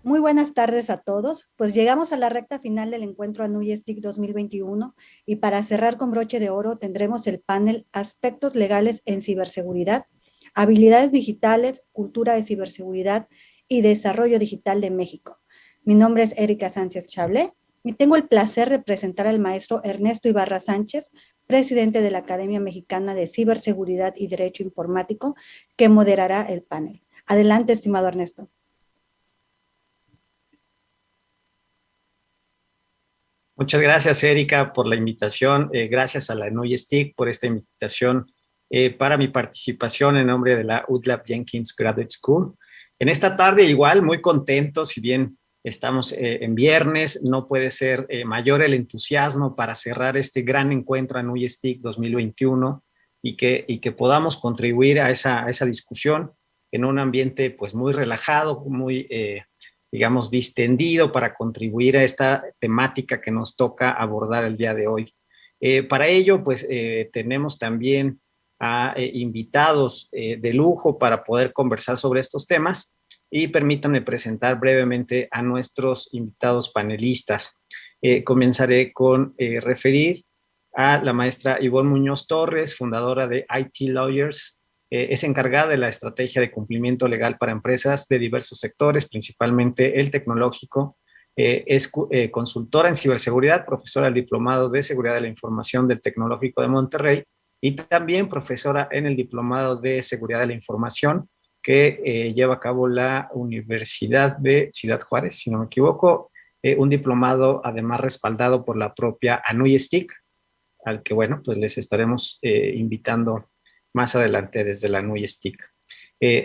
Muy buenas tardes a todos. Pues llegamos a la recta final del encuentro ANUY STIC 2021 y para cerrar con broche de oro tendremos el panel Aspectos legales en ciberseguridad, habilidades digitales, cultura de ciberseguridad y desarrollo digital de México. Mi nombre es Erika Sánchez Chablé y tengo el placer de presentar al maestro Ernesto Ibarra Sánchez, presidente de la Academia Mexicana de Ciberseguridad y Derecho Informático, que moderará el panel. Adelante, estimado Ernesto. Muchas gracias, Erika, por la invitación. Gracias a la ANUY STIC por esta invitación para mi participación en nombre de la UTLAB Jenkins Graduate School. En esta tarde igual, muy contentos, si bien estamos en viernes, no puede ser mayor el entusiasmo para cerrar este gran encuentro ANUY STIC 2021 y que podamos contribuir a esa discusión en un ambiente pues muy relajado, muy digamos, distendido para contribuir a esta temática que nos toca abordar el día de hoy. Para ello, pues, tenemos también a invitados de lujo para poder conversar sobre estos temas y permítanme presentar brevemente a nuestros invitados panelistas. Comenzaré con referir a la maestra Ivonne Muñoz Torres, fundadora de IT Lawyers. Es encargada de la estrategia de cumplimiento legal para empresas de diversos sectores, principalmente el tecnológico. Es consultora en ciberseguridad, profesora del Diplomado de Seguridad de la Información del Tecnológico de Monterrey y también profesora en el Diplomado de Seguridad de la Información que lleva a cabo la Universidad de Ciudad Juárez, si no me equivoco, un diplomado además respaldado por la propia ANUY STIC, al que, bueno, pues les estaremos invitando más adelante desde la ANUY STIC.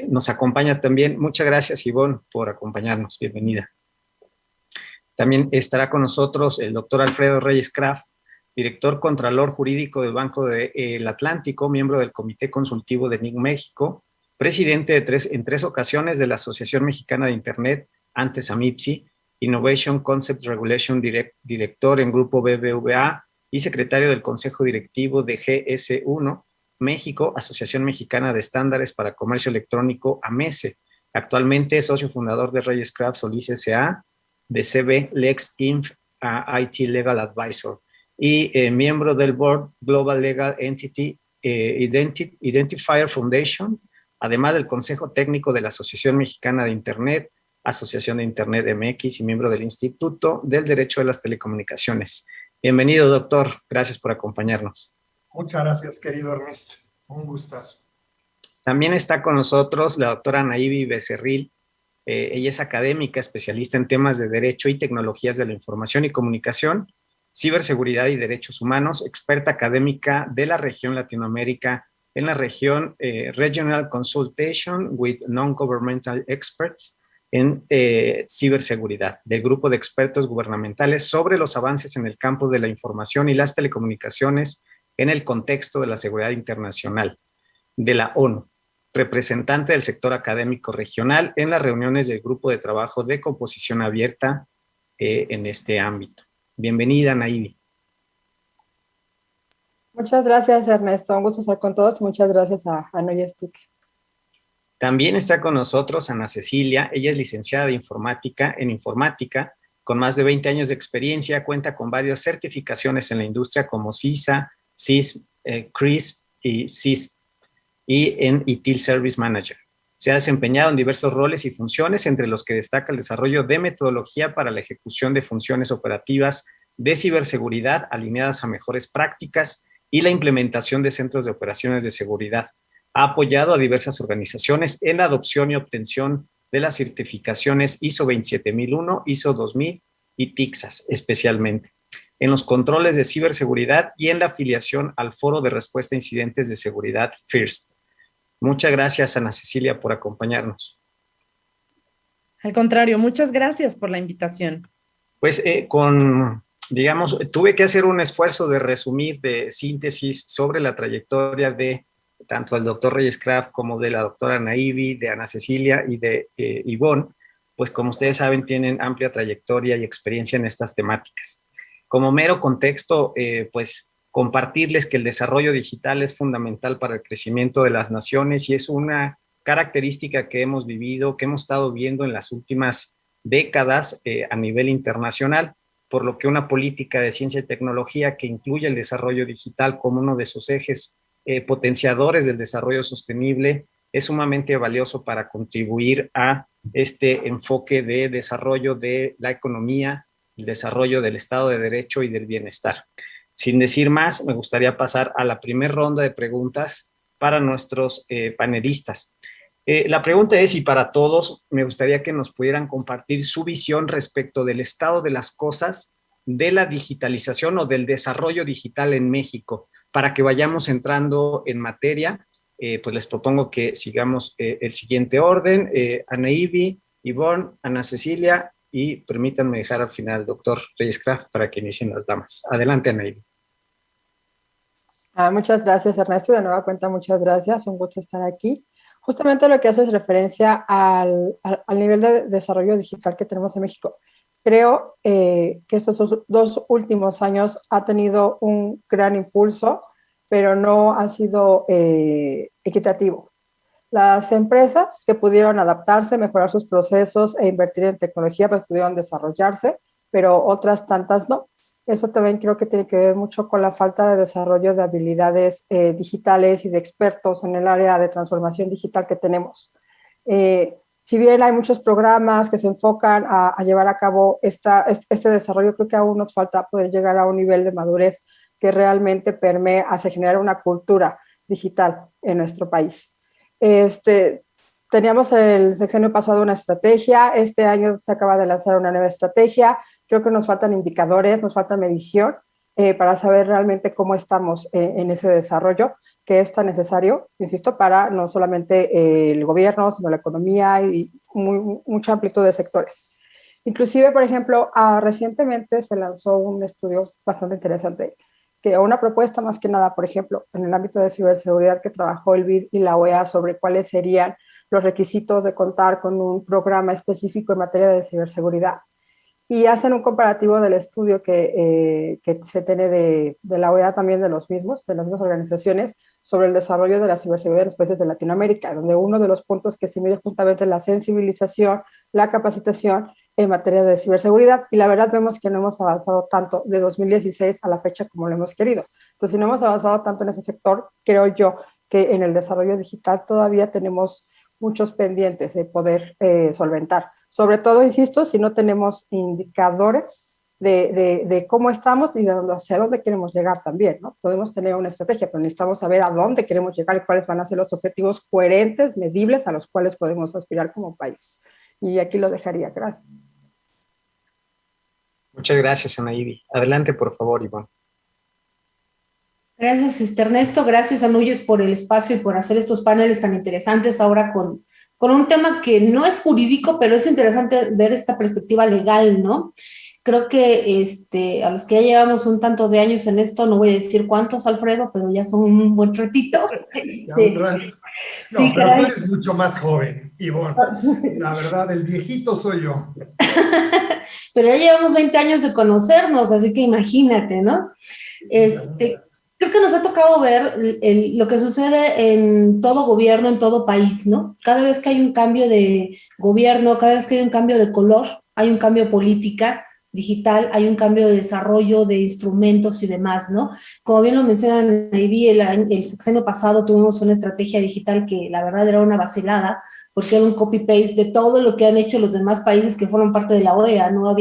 Nos acompaña también, muchas gracias Ivonne por acompañarnos, bienvenida. También estará con nosotros el doctor Alfredo Reyes Kraft, director contralor jurídico del Banco del Atlántico, miembro del Comité Consultivo de NIC México, presidente en tres ocasiones de la Asociación Mexicana de Internet, antes AMIPSI, Innovation Concept Regulation director en Grupo BBVA y secretario del Consejo Directivo de GS1, México, Asociación Mexicana de Estándares para Comercio Electrónico, AMESE. Actualmente es socio fundador de Reyes Kraft Solís S.A., de CB Lex Inf. IT Legal Advisor y miembro del Board Global Legal Entity Identifier Foundation, además del Consejo Técnico de la Asociación Mexicana de Internet, Asociación de Internet MX y miembro del Instituto del Derecho de las Telecomunicaciones. Bienvenido, doctor. Gracias por acompañarnos. Muchas gracias, querido Ernesto. Un gustazo. También está con nosotros la doctora Anaíbi Becerril. Ella es académica, especialista en temas de Derecho y Tecnologías de la Información y Comunicación, Ciberseguridad y Derechos Humanos, experta académica de la región Latinoamérica en la región Regional Consultation with Non-Governmental Experts en ciberseguridad, del grupo de expertos gubernamentales sobre los avances en el campo de la información y las telecomunicaciones en el contexto de la seguridad internacional de la ONU, representante del sector académico regional en las reuniones del grupo de trabajo de composición abierta en este ámbito. Bienvenida, Anaíbi. Muchas gracias, Ernesto. Un gusto estar con todos. Muchas gracias a ANUY STIC. También está con nosotros Ana Cecilia. Ella es licenciada de informática con más de 20 años de experiencia, cuenta con varias certificaciones en la industria como CISA, CISP, CRISP y CISP y en ITIL Service Manager. Se ha desempeñado en diversos roles y funciones, entre los que destaca el desarrollo de metodología para la ejecución de funciones operativas de ciberseguridad alineadas a mejores prácticas y la implementación de centros de operaciones de seguridad. Ha apoyado a diversas organizaciones en la adopción y obtención de las certificaciones ISO 27001, ISO 2000 y TICSAS especialmente, en los controles de ciberseguridad y en la afiliación al Foro de Respuesta a Incidentes de Seguridad FIRST. Muchas gracias, Ana Cecilia, por acompañarnos. Al contrario, muchas gracias por la invitación. Pues digamos, tuve que hacer un esfuerzo de resumir, de síntesis sobre la trayectoria de tanto del doctor Reyes Kraft como de la doctora Anaíbi, de Ana Cecilia y de Ivonne, pues como ustedes saben, tienen amplia trayectoria y experiencia en estas temáticas. Como mero contexto, pues compartirles que el desarrollo digital es fundamental para el crecimiento de las naciones y es una característica que hemos vivido, que hemos estado viendo en las últimas décadas a nivel internacional, por lo que una política de ciencia y tecnología que incluye el desarrollo digital como uno de sus ejes potenciadores del desarrollo sostenible es sumamente valioso para contribuir a este enfoque de desarrollo de la economía, el desarrollo del Estado de Derecho y del bienestar. Sin decir más, me gustaría pasar a la primera ronda de preguntas para nuestros panelistas. La pregunta es, y para todos, me gustaría que nos pudieran compartir su visión respecto del estado de las cosas, de la digitalización o del desarrollo digital en México. Para que vayamos entrando en materia, pues les propongo que sigamos el siguiente orden. Ana Ivy, Ivonne, Ana Cecilia, y permítanme dejar al final al doctor Reyes Craft para que inicien las damas. Adelante, Ana Ivy. Muchas gracias, Ernesto. De nueva cuenta, muchas gracias. Un gusto estar aquí. Justamente lo que hace es referencia al nivel de desarrollo digital que tenemos en México. Creo que estos dos últimos años ha tenido un gran impulso, pero no ha sido equitativo. Las empresas que pudieron adaptarse, mejorar sus procesos e invertir en tecnología, pues pudieron desarrollarse, pero otras tantas no. Eso también creo que tiene que ver mucho con la falta de desarrollo de habilidades digitales y de expertos en el área de transformación digital que tenemos. Si bien hay muchos programas que se enfocan a llevar a cabo este desarrollo, creo que aún nos falta poder llegar a un nivel de madurez que realmente permee hacia generar una cultura digital en nuestro país. Teníamos el sexenio pasado una estrategia, este año se acaba de lanzar una nueva estrategia. Creo que nos faltan indicadores, nos falta medición para saber realmente cómo estamos en ese desarrollo que es tan necesario, insisto, para no solamente el gobierno, sino la economía y mucha amplitud de sectores. Inclusive, por ejemplo, recientemente se lanzó un estudio bastante interesante, una propuesta más que nada, por ejemplo, en el ámbito de ciberseguridad que trabajó el BID y la OEA sobre cuáles serían los requisitos de contar con un programa específico en materia de ciberseguridad. Y hacen un comparativo del estudio que se tiene de la OEA también de las mismas organizaciones sobre el desarrollo de la ciberseguridad en los países de Latinoamérica, donde uno de los puntos que se mide justamente es la sensibilización, la capacitación en materia de ciberseguridad, y la verdad vemos que no hemos avanzado tanto de 2016 a la fecha como lo hemos querido. Entonces, si no hemos avanzado tanto en ese sector, creo yo que en el desarrollo digital todavía tenemos muchos pendientes de poder solventar. Sobre todo, insisto, si no tenemos indicadores de cómo estamos y hacia dónde queremos llegar también, ¿no? Podemos tener una estrategia, pero necesitamos saber a dónde queremos llegar y cuáles van a ser los objetivos coherentes, medibles, a los cuales podemos aspirar como país. Y aquí lo dejaría. Gracias. Muchas gracias, Ana Ivy. Adelante, por favor, Ivonne. Gracias, Ernesto. Gracias a Nuyes por el espacio y por hacer estos paneles tan interesantes ahora con un tema que no es jurídico, pero es interesante ver esta perspectiva legal, ¿no? Creo que a los que ya llevamos un tanto de años en esto, no voy a decir cuántos, Alfredo, pero ya son un buen ratito. Ya un rato. No, sí, pero caray. tú eres mucho más joven, Ivonne. La verdad, el viejito soy yo. Pero ya llevamos 20 años de conocernos, así que imagínate, ¿no? Creo que nos ha tocado ver lo que sucede en todo gobierno, en todo país, ¿no? Cada vez que hay un cambio de gobierno, cada vez que hay un cambio de color, hay un cambio de política digital, hay un cambio de desarrollo de instrumentos y demás, ¿no? Como bien lo mencionan, Ivy, el sexenio pasado tuvimos una estrategia digital que la verdad era una vacilada, porque era un copy-paste de todo lo que han hecho los demás países que fueron parte de la OEA, no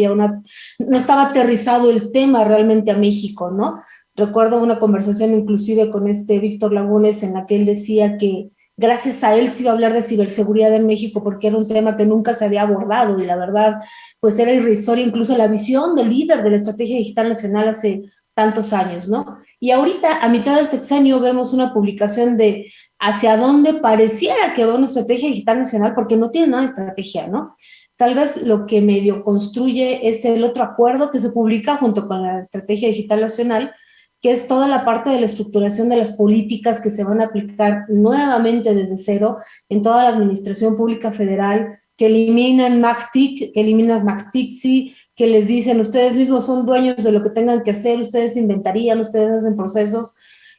estaba aterrizado el tema realmente a México, ¿no? Recuerdo una conversación inclusive con Víctor Lagunes en la que él decía que gracias a él se iba a hablar de ciberseguridad en México porque era un tema que nunca se había abordado y la verdad pues era irrisoria incluso la visión del líder de la Estrategia Digital Nacional hace tantos años, ¿no? Y ahorita a mitad del sexenio vemos una publicación de hacia dónde pareciera que va una Estrategia Digital Nacional porque no tiene nada de estrategia, ¿no? Tal vez lo que medio construye es el otro acuerdo que se publica junto con la Estrategia Digital Nacional, que es toda la parte de la estructuración de las políticas que se van a aplicar nuevamente desde cero en toda la administración pública federal, que eliminan MACTIC, que eliminan MACTICSI, que les dicen, ustedes mismos son dueños de lo que tengan que hacer, ustedes inventarían, ustedes hacen procesos,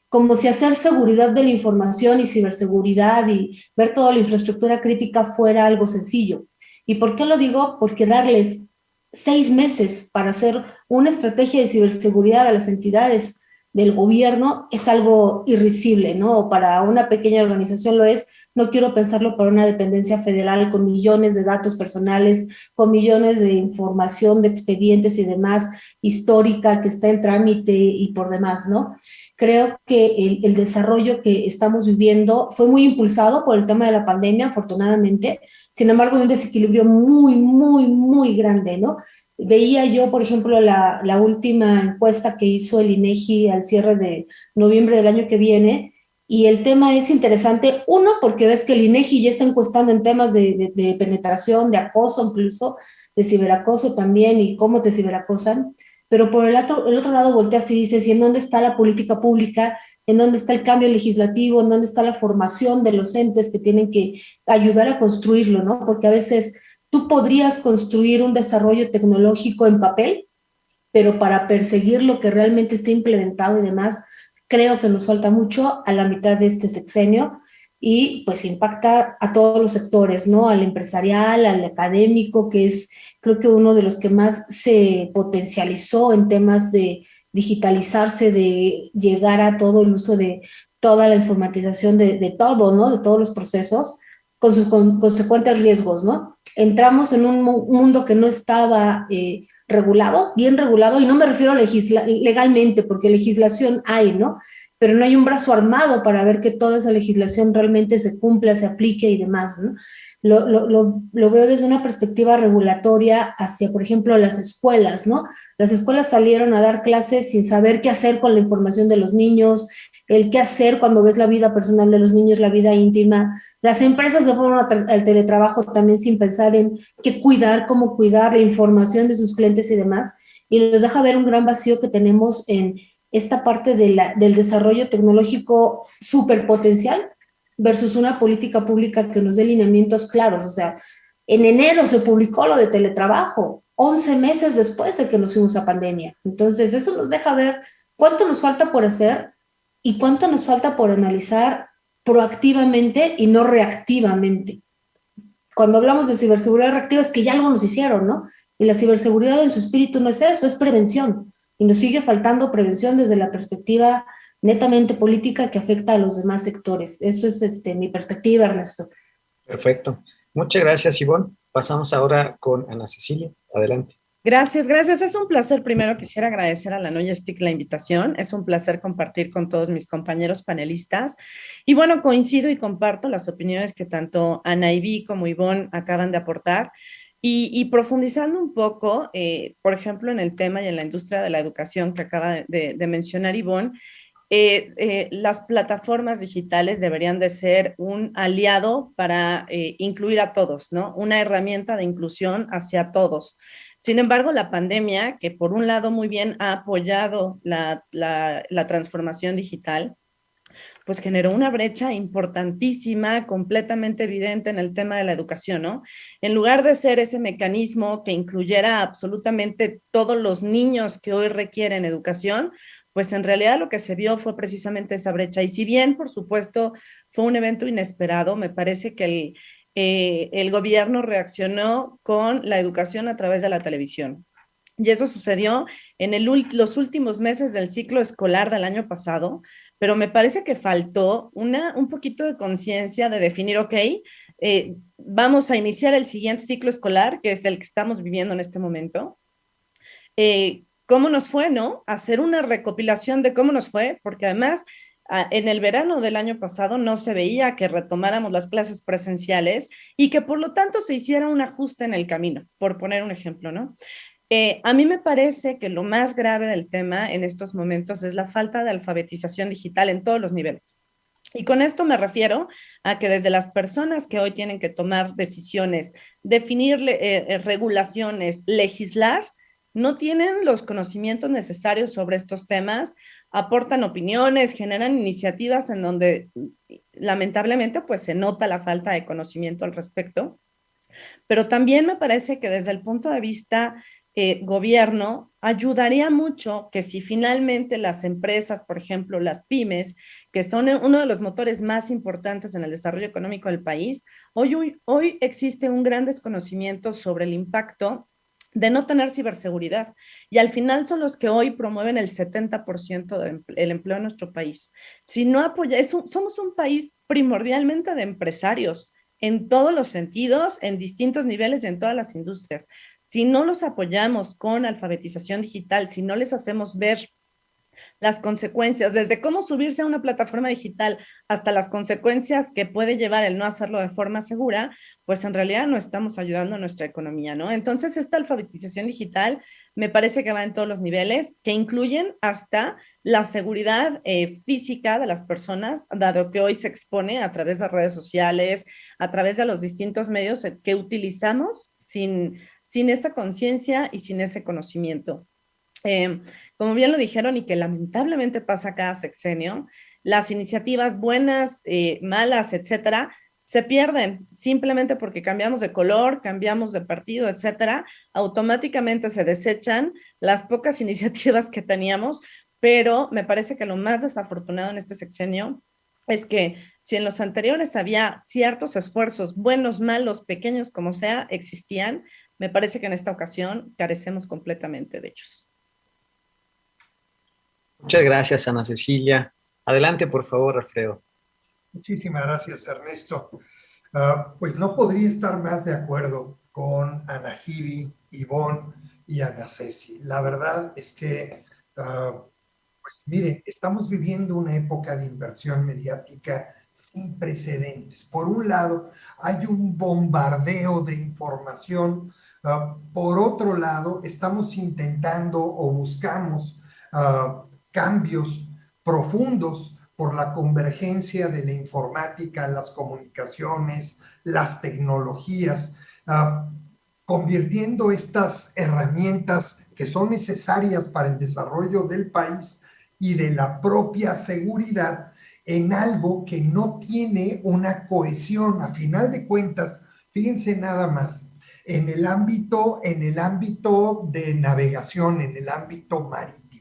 como si hacer seguridad de la información y ciberseguridad y ver toda la infraestructura crítica fuera algo sencillo. ¿Y por qué lo digo? Porque darles 6 meses para hacer una estrategia de ciberseguridad a las entidades del gobierno es algo irrisible, ¿no? O para una pequeña organización lo es. No quiero pensarlo para una dependencia federal con millones de datos personales, con millones de información, de expedientes y demás, histórica que está en trámite y por demás, ¿no? Creo que el desarrollo que estamos viviendo fue muy impulsado por el tema de la pandemia, afortunadamente. Sin embargo, hay un desequilibrio muy, muy, muy grande, ¿no? Veía yo, por ejemplo, la última encuesta que hizo el INEGI al cierre de noviembre del año que viene, y el tema es interesante, uno, porque ves que el INEGI ya está encuestando en temas de penetración, de acoso incluso, de ciberacoso también, y cómo te ciberacosan, pero por el otro lado volteas y dices, ¿y en dónde está la política pública? ¿En dónde está el cambio legislativo? ¿En dónde está la formación de los entes que tienen que ayudar a construirlo, ¿no? Porque a veces tú podrías construir un desarrollo tecnológico en papel, pero para perseguir lo que realmente está implementado y demás, creo que nos falta mucho a la mitad de este sexenio y pues impacta a todos los sectores, ¿no? Al empresarial, al académico, que es creo que uno de los que más se potencializó en temas de digitalizarse, de llegar a todo el uso de toda la informatización de todo, ¿no? De todos los procesos, con sus consecuentes riesgos, ¿no? Entramos en un mundo que no estaba regulado, bien regulado, y no me refiero a legalmente, porque legislación hay, ¿no? Pero no hay un brazo armado para ver que toda esa legislación realmente se cumpla, se aplique y demás, ¿no? Lo veo desde una perspectiva regulatoria hacia, por ejemplo, las escuelas, ¿no? Las escuelas salieron a dar clases sin saber qué hacer con la información de los niños, el qué hacer cuando ves la vida personal de los niños, la vida íntima. Las empresas se fueron al teletrabajo también sin pensar en qué cuidar, cómo cuidar la información de sus clientes y demás, y nos deja ver un gran vacío que tenemos en esta parte del desarrollo tecnológico súper potencial versus una política pública que nos dé lineamientos claros. O sea, en enero se publicó lo de teletrabajo, 11 meses después de que nos fuimos a pandemia. Entonces, eso nos deja ver cuánto nos falta por hacer y cuánto nos falta por analizar proactivamente y no reactivamente. Cuando hablamos de ciberseguridad reactiva es que ya algo nos hicieron, ¿no? Y la ciberseguridad en su espíritu no es eso, es prevención. Y nos sigue faltando prevención desde la perspectiva netamente política que afecta a los demás sectores. Eso es mi perspectiva, Ernesto. Perfecto. Muchas gracias, Ivonne. Pasamos ahora con Ana Cecilia. Adelante. Gracias, gracias. Es un placer. Primero quisiera agradecer a la NUYSTIC la invitación. Es un placer compartir con todos mis compañeros panelistas. Y bueno, coincido y comparto las opiniones que tanto Ana Iví como Ivonne acaban de aportar. Y profundizando un poco, por ejemplo, en el tema y en la industria de la educación que acaba de mencionar Ivonne, las plataformas digitales deberían de ser un aliado para incluir a todos, ¿no? Una herramienta de inclusión hacia todos. Sin embargo, la pandemia, que por un lado muy bien ha apoyado la transformación digital, pues generó una brecha importantísima, completamente evidente en el tema de la educación, ¿no? En lugar de ser ese mecanismo que incluyera absolutamente todos los niños que hoy requieren educación, pues en realidad lo que se vio fue precisamente esa brecha. Y si bien, por supuesto, fue un evento inesperado, me parece que el gobierno reaccionó con la educación a través de la televisión. Y eso sucedió en los últimos meses del ciclo escolar del año pasado, pero me parece que faltó un poquito de conciencia de definir, ok, vamos a iniciar el siguiente ciclo escolar, que es el que estamos viviendo en este momento. ¿Cómo nos fue, no? Hacer una recopilación de cómo nos fue, porque además en el verano del año pasado no se veía que retomáramos las clases presenciales y que por lo tanto se hiciera un ajuste en el camino, por poner un ejemplo, ¿no? A mí me parece que lo más grave del tema en estos momentos es la falta de alfabetización digital en todos los niveles. Y con esto me refiero a que desde las personas que hoy tienen que tomar decisiones, definir regulaciones, legislar, no tienen los conocimientos necesarios sobre estos temas, aportan opiniones, generan iniciativas en donde lamentablemente pues se nota la falta de conocimiento al respecto. Pero también me parece que desde el punto de vista gobierno ayudaría mucho que si finalmente las empresas, por ejemplo, las pymes, que son uno de los motores más importantes en el desarrollo económico del país, hoy existe un gran desconocimiento sobre el impacto de no tener ciberseguridad. Y al final son los que hoy promueven el 70% del empleo en nuestro país. Si no somos un país primordialmente de empresarios en todos los sentidos, en distintos niveles y en todas las industrias. Si no los apoyamos con alfabetización digital, si no les hacemos ver las consecuencias, desde cómo subirse a una plataforma digital hasta las consecuencias que puede llevar el no hacerlo de forma segura, pues en realidad no estamos ayudando a nuestra economía, ¿no? Entonces, esta alfabetización digital me parece que va en todos los niveles, que incluyen hasta la seguridad física de las personas, dado que hoy se expone a través de redes sociales, a través de los distintos medios que utilizamos sin esa conciencia y sin ese conocimiento. Como bien lo dijeron y que lamentablemente pasa cada sexenio, las iniciativas buenas, malas, etcétera, se pierden simplemente porque cambiamos de color, cambiamos de partido, etcétera, automáticamente se desechan las pocas iniciativas que teníamos, pero me parece que lo más desafortunado en este sexenio es que si en los anteriores había ciertos esfuerzos, buenos, malos, pequeños, como sea, existían, me parece que en esta ocasión carecemos completamente de ellos. Muchas gracias, Ana Cecilia. Adelante, por favor, Alfredo. Muchísimas gracias, Ernesto. Pues no podría estar más de acuerdo con Ana Hibi, Ivonne y Ana Ceci. La verdad es que, pues miren, estamos viviendo una época de inversión mediática sin precedentes. Por un lado, hay un bombardeo de información. Por otro lado, estamos intentando o buscamos cambios profundos por la convergencia de la informática, las comunicaciones, las tecnologías, convirtiendo estas herramientas que son necesarias para el desarrollo del país y de la propia seguridad en algo que no tiene una cohesión. A final de cuentas, fíjense nada más, en el ámbito de navegación, en el ámbito marítimo,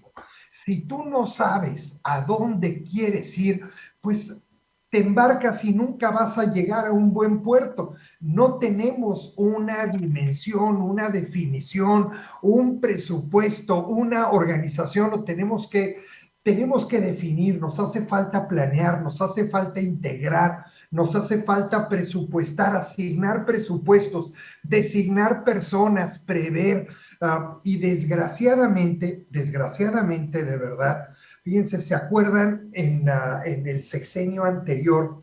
si tú no sabes a dónde quieres ir, pues te embarcas y nunca vas a llegar a un buen puerto. No tenemos una dimensión, una definición, un presupuesto, una organización, lo tenemos que definir, nos hace falta planear, nos hace falta integrar, nos hace falta presupuestar, asignar presupuestos, designar personas, prever, y desgraciadamente, de verdad, fíjense, ¿se acuerdan en el sexenio anterior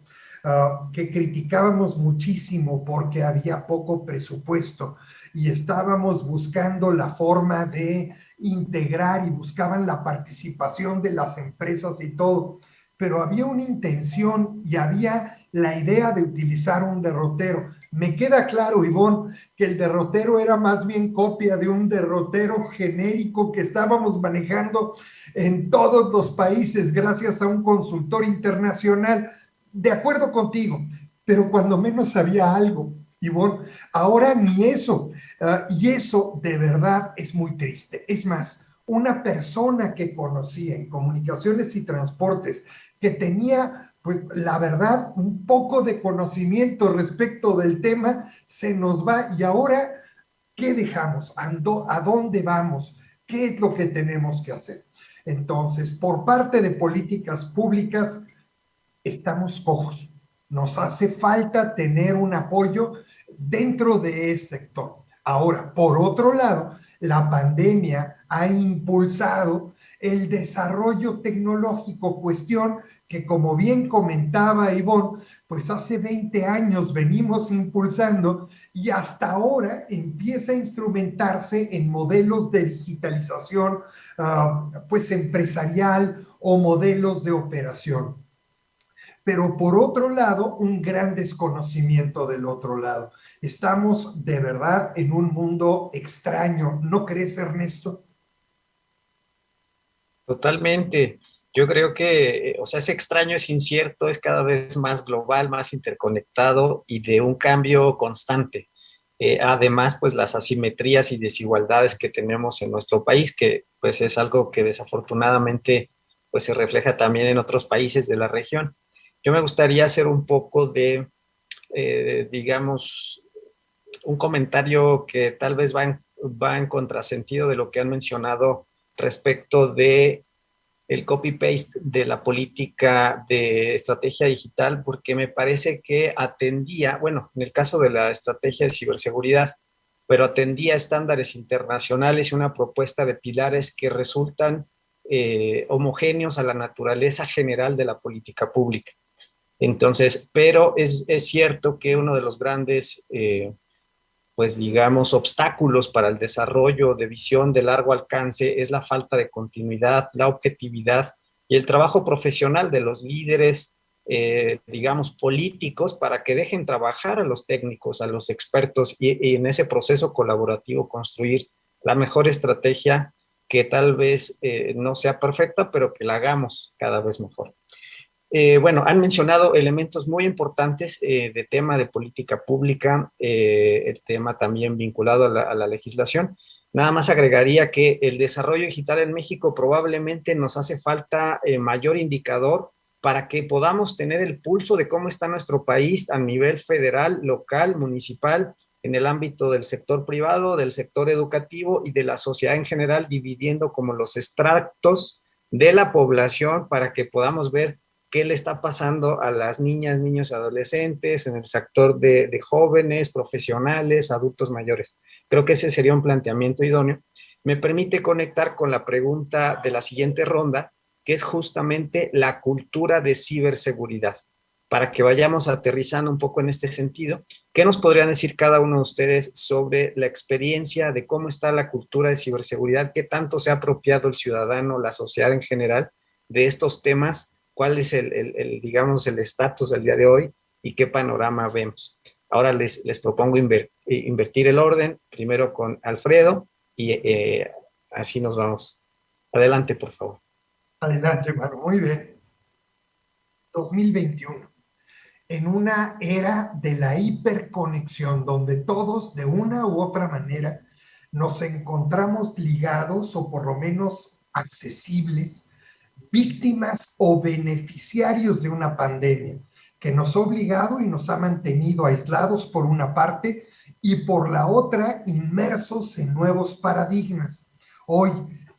que criticábamos muchísimo porque había poco presupuesto y estábamos buscando la forma de integrar y buscaban la participación de las empresas y todo, pero había una intención y había la idea de utilizar un derrotero? Me queda claro, Ivonne, que el derrotero era más bien copia de un derrotero genérico que estábamos manejando en todos los países gracias a un consultor internacional. De acuerdo contigo, pero cuando menos había algo, Ivonne. Ahora ni eso, y eso de verdad es muy triste. Es más, una persona que conocía en comunicaciones y transportes, que tenía, pues la verdad, un poco de conocimiento respecto del tema, se nos va. Y ahora, ¿qué dejamos? ¿A dónde vamos? ¿Qué es lo que tenemos que hacer? Entonces, por parte de políticas públicas, estamos cojos. Nos hace falta tener un apoyo dentro de ese sector. Ahora, por otro lado, la pandemia ha impulsado el desarrollo tecnológico, cuestión que, como bien comentaba Ivonne, pues hace 20 años venimos impulsando y hasta ahora empieza a instrumentarse en modelos de digitalización pues empresarial o modelos de operación. Pero por otro lado, un gran desconocimiento del otro lado. Estamos de verdad en un mundo extraño, ¿no crees, Ernesto? Totalmente. Yo creo que, o sea, es extraño, es incierto, es cada vez más global, más interconectado y de un cambio constante. Además, pues las asimetrías y desigualdades que tenemos en nuestro país, que pues es algo que desafortunadamente pues se refleja también en otros países de la región. Yo me gustaría hacer un poco de, digamos, un comentario que tal vez va en contrasentido de lo que han mencionado respecto de el copy-paste de la política de estrategia digital, porque me parece que atendía, bueno, en el caso de la estrategia de ciberseguridad, pero atendía estándares internacionales y una propuesta de pilares que resultan homogéneos a la naturaleza general de la política pública. Entonces, pero es cierto que uno de los grandes pues digamos, obstáculos para el desarrollo de visión de largo alcance es la falta de continuidad, la objetividad y el trabajo profesional de los líderes, digamos, políticos para que dejen trabajar a los técnicos, a los expertos y en ese proceso colaborativo construir la mejor estrategia que tal vez no sea perfecta, pero que la hagamos cada vez mejor. Bueno, han mencionado elementos muy importantes de tema de política pública, el tema también vinculado a la legislación. Nada más agregaría que el desarrollo digital en México probablemente nos hace falta mayor indicador para que podamos tener el pulso de cómo está nuestro país a nivel federal, local, municipal, en el ámbito del sector privado, del sector educativo y de la sociedad en general, dividiendo como los estratos de la población para que podamos ver qué le está pasando a las niñas, niños y adolescentes, en el sector de jóvenes, profesionales, adultos mayores. Creo que ese sería un planteamiento idóneo. Me permite conectar con la pregunta de la siguiente ronda, que es justamente la cultura de ciberseguridad. Para que vayamos aterrizando un poco en este sentido, ¿qué nos podrían decir cada uno de ustedes sobre la experiencia de cómo está la cultura de ciberseguridad? ¿Qué tanto se ha apropiado el ciudadano, la sociedad en general, de estos temas? ¿Cuál es digamos, el estatus del día de hoy y qué panorama vemos? Ahora les propongo invertir el orden, primero con Alfredo y así nos vamos. Adelante, por favor. Adelante, Manu, muy bien. 2021, en una era de la hiperconexión, donde todos, de una u otra manera, nos encontramos ligados o por lo menos accesibles, víctimas o beneficiarios de una pandemia que nos ha obligado y nos ha mantenido aislados por una parte y por la otra inmersos en nuevos paradigmas. Hoy,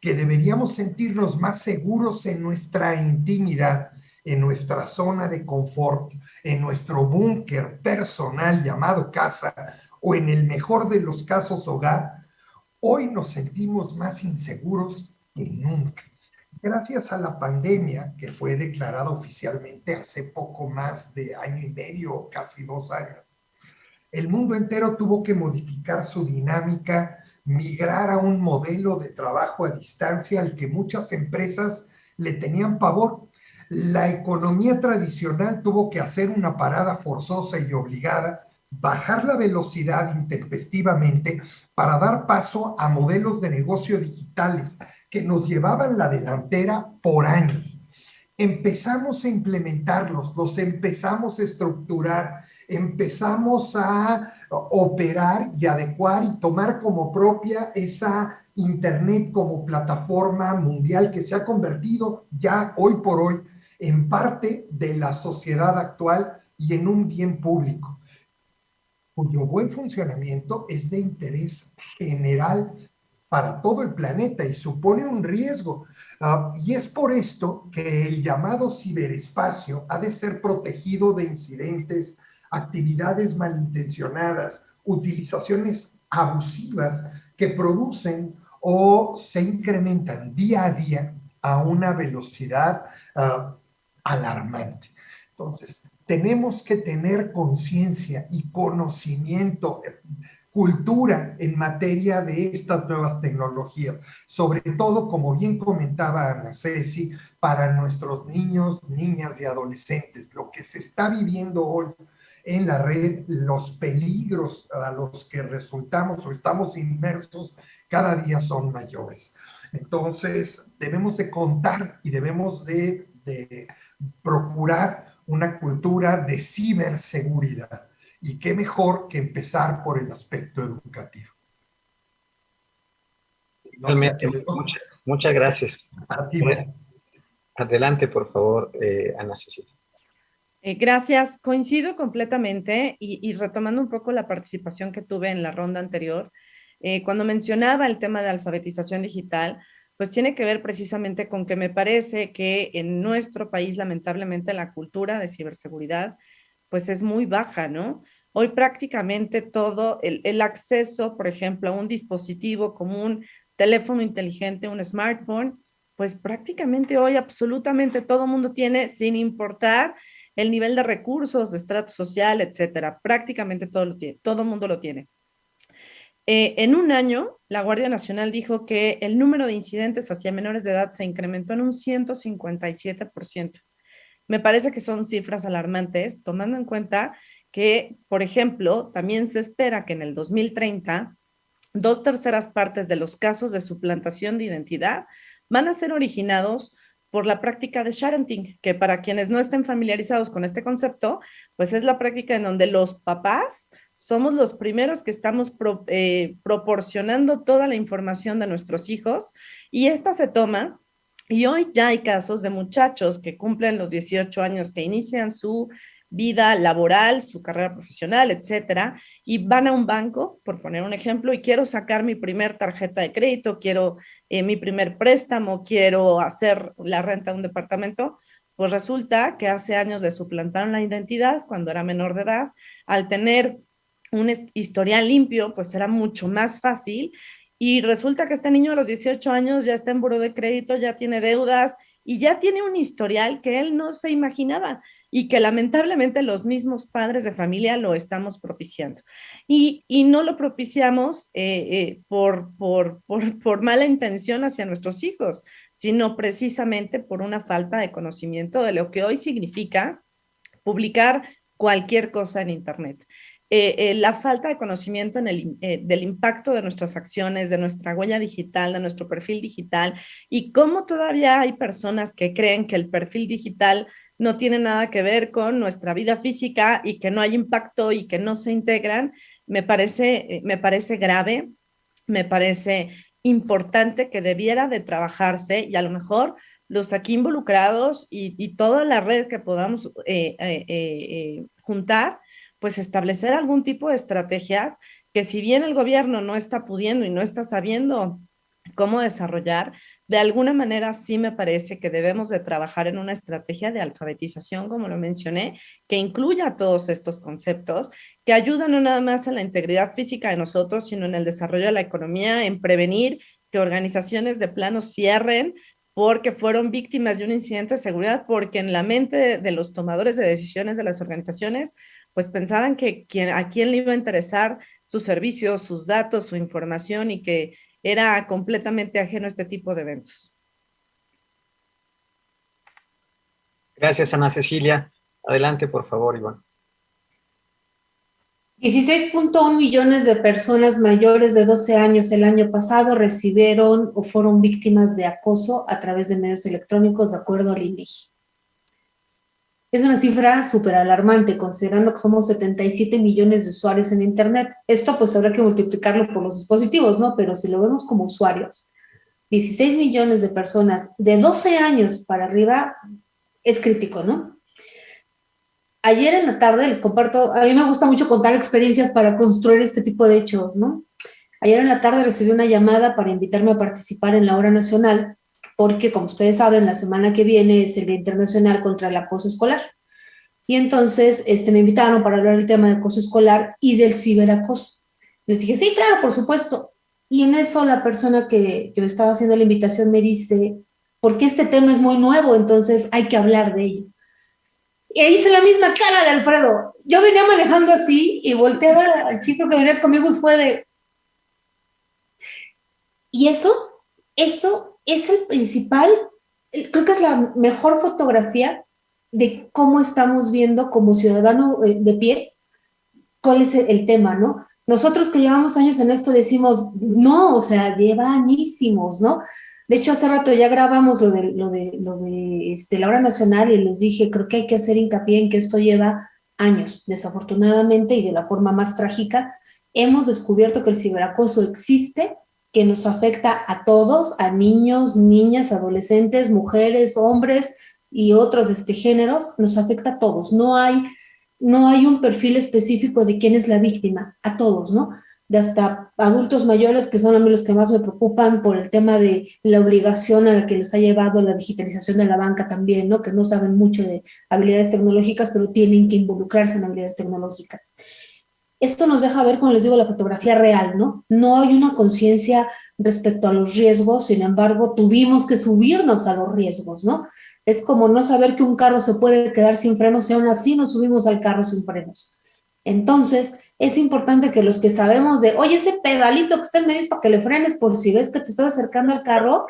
que deberíamos sentirnos más seguros en nuestra intimidad, en nuestra zona de confort, en nuestro búnker personal llamado casa o en el mejor de los casos hogar, hoy nos sentimos más inseguros que nunca. Gracias a la pandemia, que fue declarada oficialmente hace poco más de año y medio, casi 2 años, el mundo entero tuvo que modificar su dinámica, migrar a un modelo de trabajo a distancia al que muchas empresas le tenían pavor. La economía tradicional tuvo que hacer una parada forzosa y obligada, bajar la velocidad intempestivamente para dar paso a modelos de negocio digitales que nos llevaban la delantera por años. Empezamos a implementarlos, los empezamos a estructurar, empezamos a operar y adecuar y tomar como propia esa Internet como plataforma mundial que se ha convertido ya hoy por hoy en parte de la sociedad actual y en un bien público, cuyo buen funcionamiento es de interés general para todo el planeta y supone un riesgo. Y es por esto que el llamado ciberespacio ha de ser protegido de incidentes, actividades malintencionadas, utilizaciones abusivas que producen o se incrementan día a día a una velocidad alarmante. Entonces, tenemos que tener conciencia y conocimiento, cultura en materia de estas nuevas tecnologías, sobre todo, como bien comentaba Ana Ceci, para nuestros niños, niñas y adolescentes. Lo que se está viviendo hoy en la red, los peligros a los que resultamos o estamos inmersos cada día son mayores. Entonces, debemos de contar y debemos de procurar una cultura de ciberseguridad. y qué mejor que empezar por el aspecto educativo. Igualmente, muchas gracias. A ti, María. Adelante, por favor, Ana Cecilia. Gracias, coincido completamente y retomando un poco la participación que tuve en la ronda anterior, cuando mencionaba el tema de alfabetización digital, pues tiene que ver precisamente con que me parece que en nuestro país, lamentablemente, la cultura de ciberseguridad, pues es muy baja, ¿no? Hoy prácticamente todo el acceso, por ejemplo, a un dispositivo como un teléfono inteligente, un smartphone, pues prácticamente hoy absolutamente todo mundo tiene, sin importar el nivel de recursos, de estrato social, etcétera. Prácticamente todo el mundo lo tiene. En un año, la Guardia Nacional dijo que el número de incidentes hacia menores de edad se incrementó en un 157%. Me parece que son cifras alarmantes, tomando en cuenta que, por ejemplo, también se espera que en el 2030, 2/3 partes de los casos de suplantación de identidad van a ser originados por la práctica de sharenting, que para quienes no estén familiarizados con este concepto, pues es la práctica en donde los papás somos los primeros que estamos proporcionando toda la información de nuestros hijos y esta se toma. Y hoy ya hay casos de muchachos que cumplen los 18 años, que inician su vida laboral, su carrera profesional, etcétera, y van a un banco, por poner un ejemplo, y quiero sacar mi primer tarjeta de crédito, quiero mi primer préstamo, quiero hacer la renta de un departamento, pues resulta que hace años le suplantaron la identidad cuando era menor de edad. Al tener un historial limpio, pues era mucho más fácil. Y resulta que este niño a los 18 años ya está en buró de crédito, ya tiene deudas y ya tiene un historial que él no se imaginaba y que lamentablemente los mismos padres de familia lo estamos propiciando. Y no lo propiciamos por mala intención hacia nuestros hijos, sino precisamente por una falta de conocimiento de lo que hoy significa publicar cualquier cosa en Internet. La falta de conocimiento del impacto de nuestras acciones, de nuestra huella digital, de nuestro perfil digital, y cómo todavía hay personas que creen que el perfil digital no tiene nada que ver con nuestra vida física y que no hay impacto y que no se integran, me parece grave, me parece importante que debiera de trabajarse y a lo mejor los aquí involucrados y toda la red que podamos juntar, pues establecer algún tipo de estrategias que si bien el gobierno no está pudiendo y no está sabiendo cómo desarrollar, de alguna manera sí me parece que debemos de trabajar en una estrategia de alfabetización, como lo mencioné, que incluya todos estos conceptos, que ayudan no nada más a la integridad física de nosotros, sino en el desarrollo de la economía, en prevenir que organizaciones de plano cierren porque fueron víctimas de un incidente de seguridad, porque en la mente de los tomadores de decisiones de las organizaciones, pues pensaban que a quién le iba a interesar sus servicios, sus datos, su información y que era completamente ajeno a este tipo de eventos. Gracias, Ana Cecilia. Adelante, por favor, Iván. 16.1 millones de personas mayores de 12 años el año pasado recibieron o fueron víctimas de acoso a través de medios electrónicos, de acuerdo al INEGI. Es una cifra súper alarmante, considerando que somos 77 millones de usuarios en Internet. Esto pues habrá que multiplicarlo por los dispositivos, ¿no? Pero si lo vemos como usuarios, 16 millones de personas de 12 años para arriba es crítico, ¿no? Ayer en la tarde les comparto, a mí me gusta mucho contar experiencias para construir este tipo de hechos, ¿no? Ayer en la tarde recibí una llamada para invitarme a participar en la Hora Nacional, porque como ustedes saben, la semana que viene es el Día Internacional contra el Acoso Escolar. Y entonces me invitaron para hablar del tema de acoso escolar y del ciberacoso. Les dije, sí, claro, por supuesto. Y en eso la persona que me estaba haciendo la invitación me dice, porque este tema es muy nuevo, entonces hay que hablar de ello. Y hice la misma cara de Alfredo. Yo venía manejando así y volteé a ver al chico que venía conmigo y fue de... Y eso es el principal, creo que es la mejor fotografía de cómo estamos viendo como ciudadano de pie cuál es el tema, ¿no? Nosotros que llevamos años en esto decimos, no, o sea, lleva añísimos, ¿no? De hecho, hace rato ya grabamos lo de la Hora Nacional y les dije, creo que hay que hacer hincapié en que esto lleva años, desafortunadamente y de la forma más trágica, hemos descubierto que el ciberacoso existe, que nos afecta a todos, a niños, niñas, adolescentes, mujeres, hombres y otros géneros, nos afecta a todos. No hay un perfil específico de quién es la víctima, a todos, ¿no? De hasta adultos mayores, que son a mí los que más me preocupan por el tema de la obligación a la que les ha llevado la digitalización de la banca también, ¿no? Que no saben mucho de habilidades tecnológicas, pero tienen que involucrarse en habilidades tecnológicas. Esto nos deja ver, como les digo, la fotografía real, ¿no? No hay una conciencia respecto a los riesgos, sin embargo, tuvimos que subirnos a los riesgos, ¿no? Es como no saber que un carro se puede quedar sin frenos y aún así nos subimos al carro sin frenos. Entonces, es importante que los que sabemos de, oye, ese pedalito que está en medio es para que le frenes por si ves que te estás acercando al carro,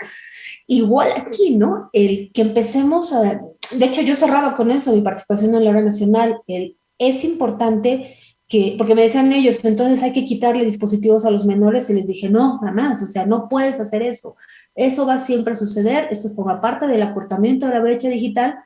igual aquí, ¿no? El que empecemos a... De hecho, yo cerraba con eso mi participación en la hora nacional. Es importante que, porque me decían ellos, entonces hay que quitarle dispositivos a los menores, y les dije, no, jamás, o sea, no puedes hacer eso. Eso va siempre a suceder, eso forma parte del acortamiento de la brecha digital,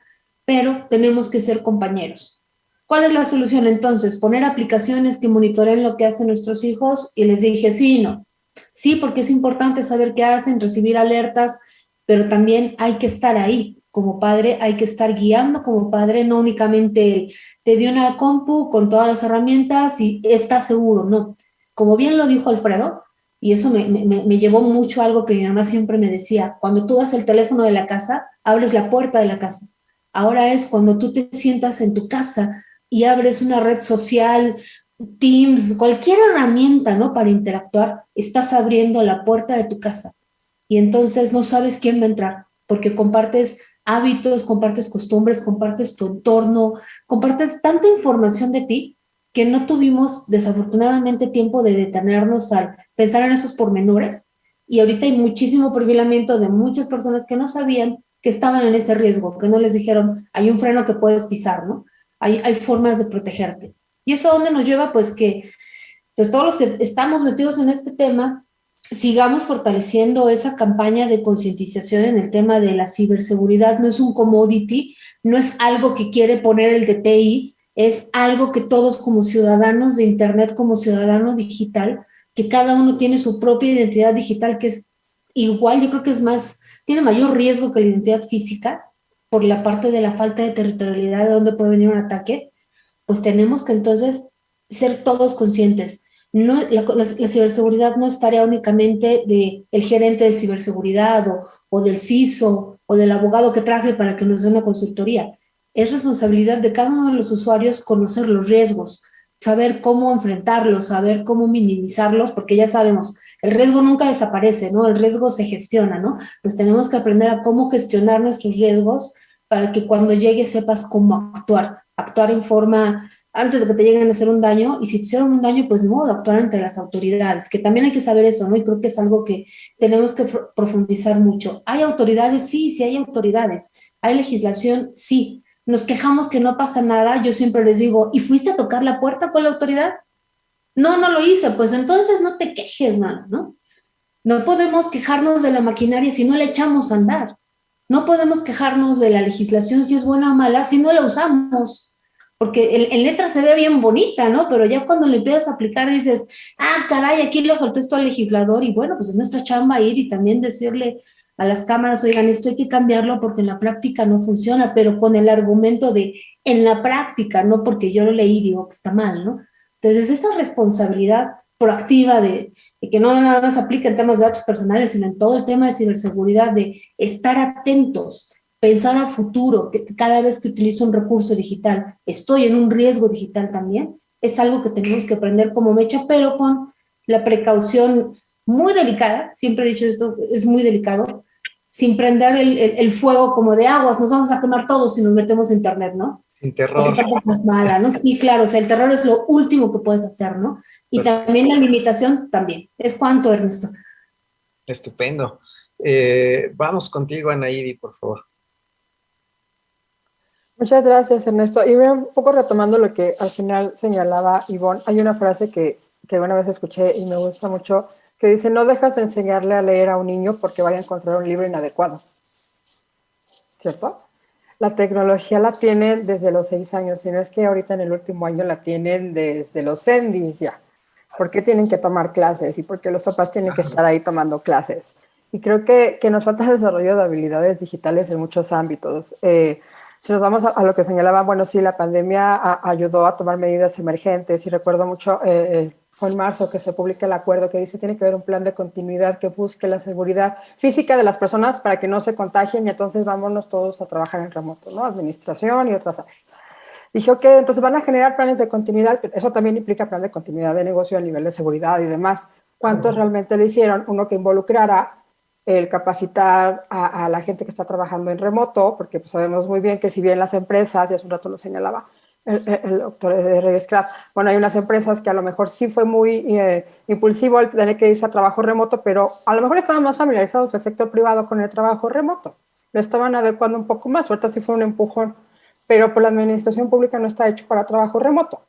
pero tenemos que ser compañeros. ¿Cuál es la solución entonces? Poner aplicaciones que monitoreen lo que hacen nuestros hijos, y les dije, sí y no. Sí, porque es importante saber qué hacen, recibir alertas, pero también hay que estar ahí. Como padre hay que estar guiando como padre, no únicamente te dio una compu con todas las herramientas y estás seguro, no. Como bien lo dijo Alfredo, y eso me llevó mucho a algo que mi mamá siempre me decía, cuando tú das el teléfono de la casa, abres la puerta de la casa. Ahora es cuando tú te sientas en tu casa y abres una red social, Teams, cualquier herramienta, ¿no? Para interactuar, estás abriendo la puerta de tu casa. Y entonces no sabes quién va a entrar, porque compartes hábitos, compartes costumbres, compartes tu entorno, compartes tanta información de ti que no tuvimos desafortunadamente tiempo de detenernos al pensar en esos pormenores, y ahorita hay muchísimo perfilamiento de muchas personas que no sabían que estaban en ese riesgo, que no les dijeron, hay un freno que puedes pisar, ¿no? Hay formas de protegerte. ¿Y eso a dónde nos lleva? Pues que pues todos los que estamos metidos en este tema sigamos fortaleciendo esa campaña de concientización en el tema de la ciberseguridad. No es un commodity, no es algo que quiere poner el DTI, es algo que todos como ciudadanos de Internet, como ciudadano digital, que cada uno tiene su propia identidad digital, que es igual, yo creo que es más, tiene mayor riesgo que la identidad física, por la parte de la falta de territorialidad de dónde puede venir un ataque. Pues tenemos que entonces ser todos conscientes. No, la ciberseguridad no es tarea únicamente del gerente de ciberseguridad o del CISO o del abogado que traje para que nos dé una consultoría. Es responsabilidad de cada uno de los usuarios conocer los riesgos, saber cómo enfrentarlos, saber cómo minimizarlos, porque ya sabemos, el riesgo nunca desaparece, ¿no? El riesgo se gestiona, ¿no? Pues tenemos que aprender a cómo gestionar nuestros riesgos para que cuando llegue sepas cómo actuar en forma antes de que te lleguen a hacer un daño, y si te hicieron un daño, pues de modo, actuar ante las autoridades, que también hay que saber eso, ¿no? Y creo que es algo que tenemos que profundizar mucho. ¿Hay autoridades? Sí, sí hay autoridades. ¿Hay legislación? Sí. Nos quejamos que no pasa nada, yo siempre les digo, ¿y fuiste a tocar la puerta con la autoridad? No, no lo hice, pues entonces no te quejes, mano, ¿no? No podemos quejarnos de la maquinaria si no la echamos a andar. No podemos quejarnos de la legislación si es buena o mala si no la usamos. Porque en letra se ve bien bonita, ¿no? Pero ya cuando le empiezas a aplicar dices, ah, caray, aquí le faltó esto al legislador, y bueno, pues es nuestra chamba ir y también decirle a las cámaras, oigan, esto hay que cambiarlo porque en la práctica no funciona, pero con el argumento de en la práctica, no porque yo lo leí y digo que está mal, ¿no? Entonces esa responsabilidad proactiva de que no nada más aplica en temas de datos personales, sino en todo el tema de ciberseguridad, de estar atentos, pensar a futuro, que cada vez que utilizo un recurso digital estoy en un riesgo digital también, es algo que tenemos que aprender como mecha, pero con la precaución muy delicada, siempre he dicho esto, es muy delicado, sin prender el fuego como de aguas, nos vamos a quemar todos si nos metemos a internet, ¿no? Sin terror. Porque tampoco es mala, ¿no? Sí, claro, o sea, el terror es lo último que puedes hacer, ¿no? Y también la limitación también. ¿Es cuánto, Ernesto? Estupendo. Vamos contigo, Anaidi, por favor. Muchas gracias, Ernesto. Y un poco retomando lo que al final señalaba Ivonne, hay una frase que una vez escuché y me gusta mucho, que dice, no dejas de enseñarle a leer a un niño porque vaya a encontrar un libro inadecuado. ¿Cierto? La tecnología la tienen desde los 6 años, si no es que ahorita en el último año la tienen desde los CENDIs ya. ¿Por qué tienen que tomar clases? Y por qué los papás tienen que estar ahí tomando clases. Y creo que nos falta el desarrollo de habilidades digitales en muchos ámbitos. Si nos vamos a lo que señalaba, bueno, sí, la pandemia ayudó a tomar medidas emergentes y recuerdo mucho, fue en marzo que se publica el acuerdo que dice tiene que haber un plan de continuidad que busque la seguridad física de las personas para que no se contagien y entonces vámonos todos a trabajar en remoto, ¿no? Administración y otras áreas. Dije, ok, entonces van a generar planes de continuidad, eso también implica plan de continuidad de negocio a nivel de seguridad y demás. ¿Cuántos realmente lo hicieron? Uno que involucrara el capacitar a la gente que está trabajando en remoto, porque pues sabemos muy bien que si bien las empresas, y hace un rato lo señalaba el doctor Reyes Craft, bueno, hay unas empresas que a lo mejor sí fue muy impulsivo el tener que irse a trabajo remoto, pero a lo mejor estaban más familiarizados el sector privado con el trabajo remoto, lo estaban adecuando un poco más, ahorita sí fue un empujón, pero por la administración pública no está hecho para trabajo remoto,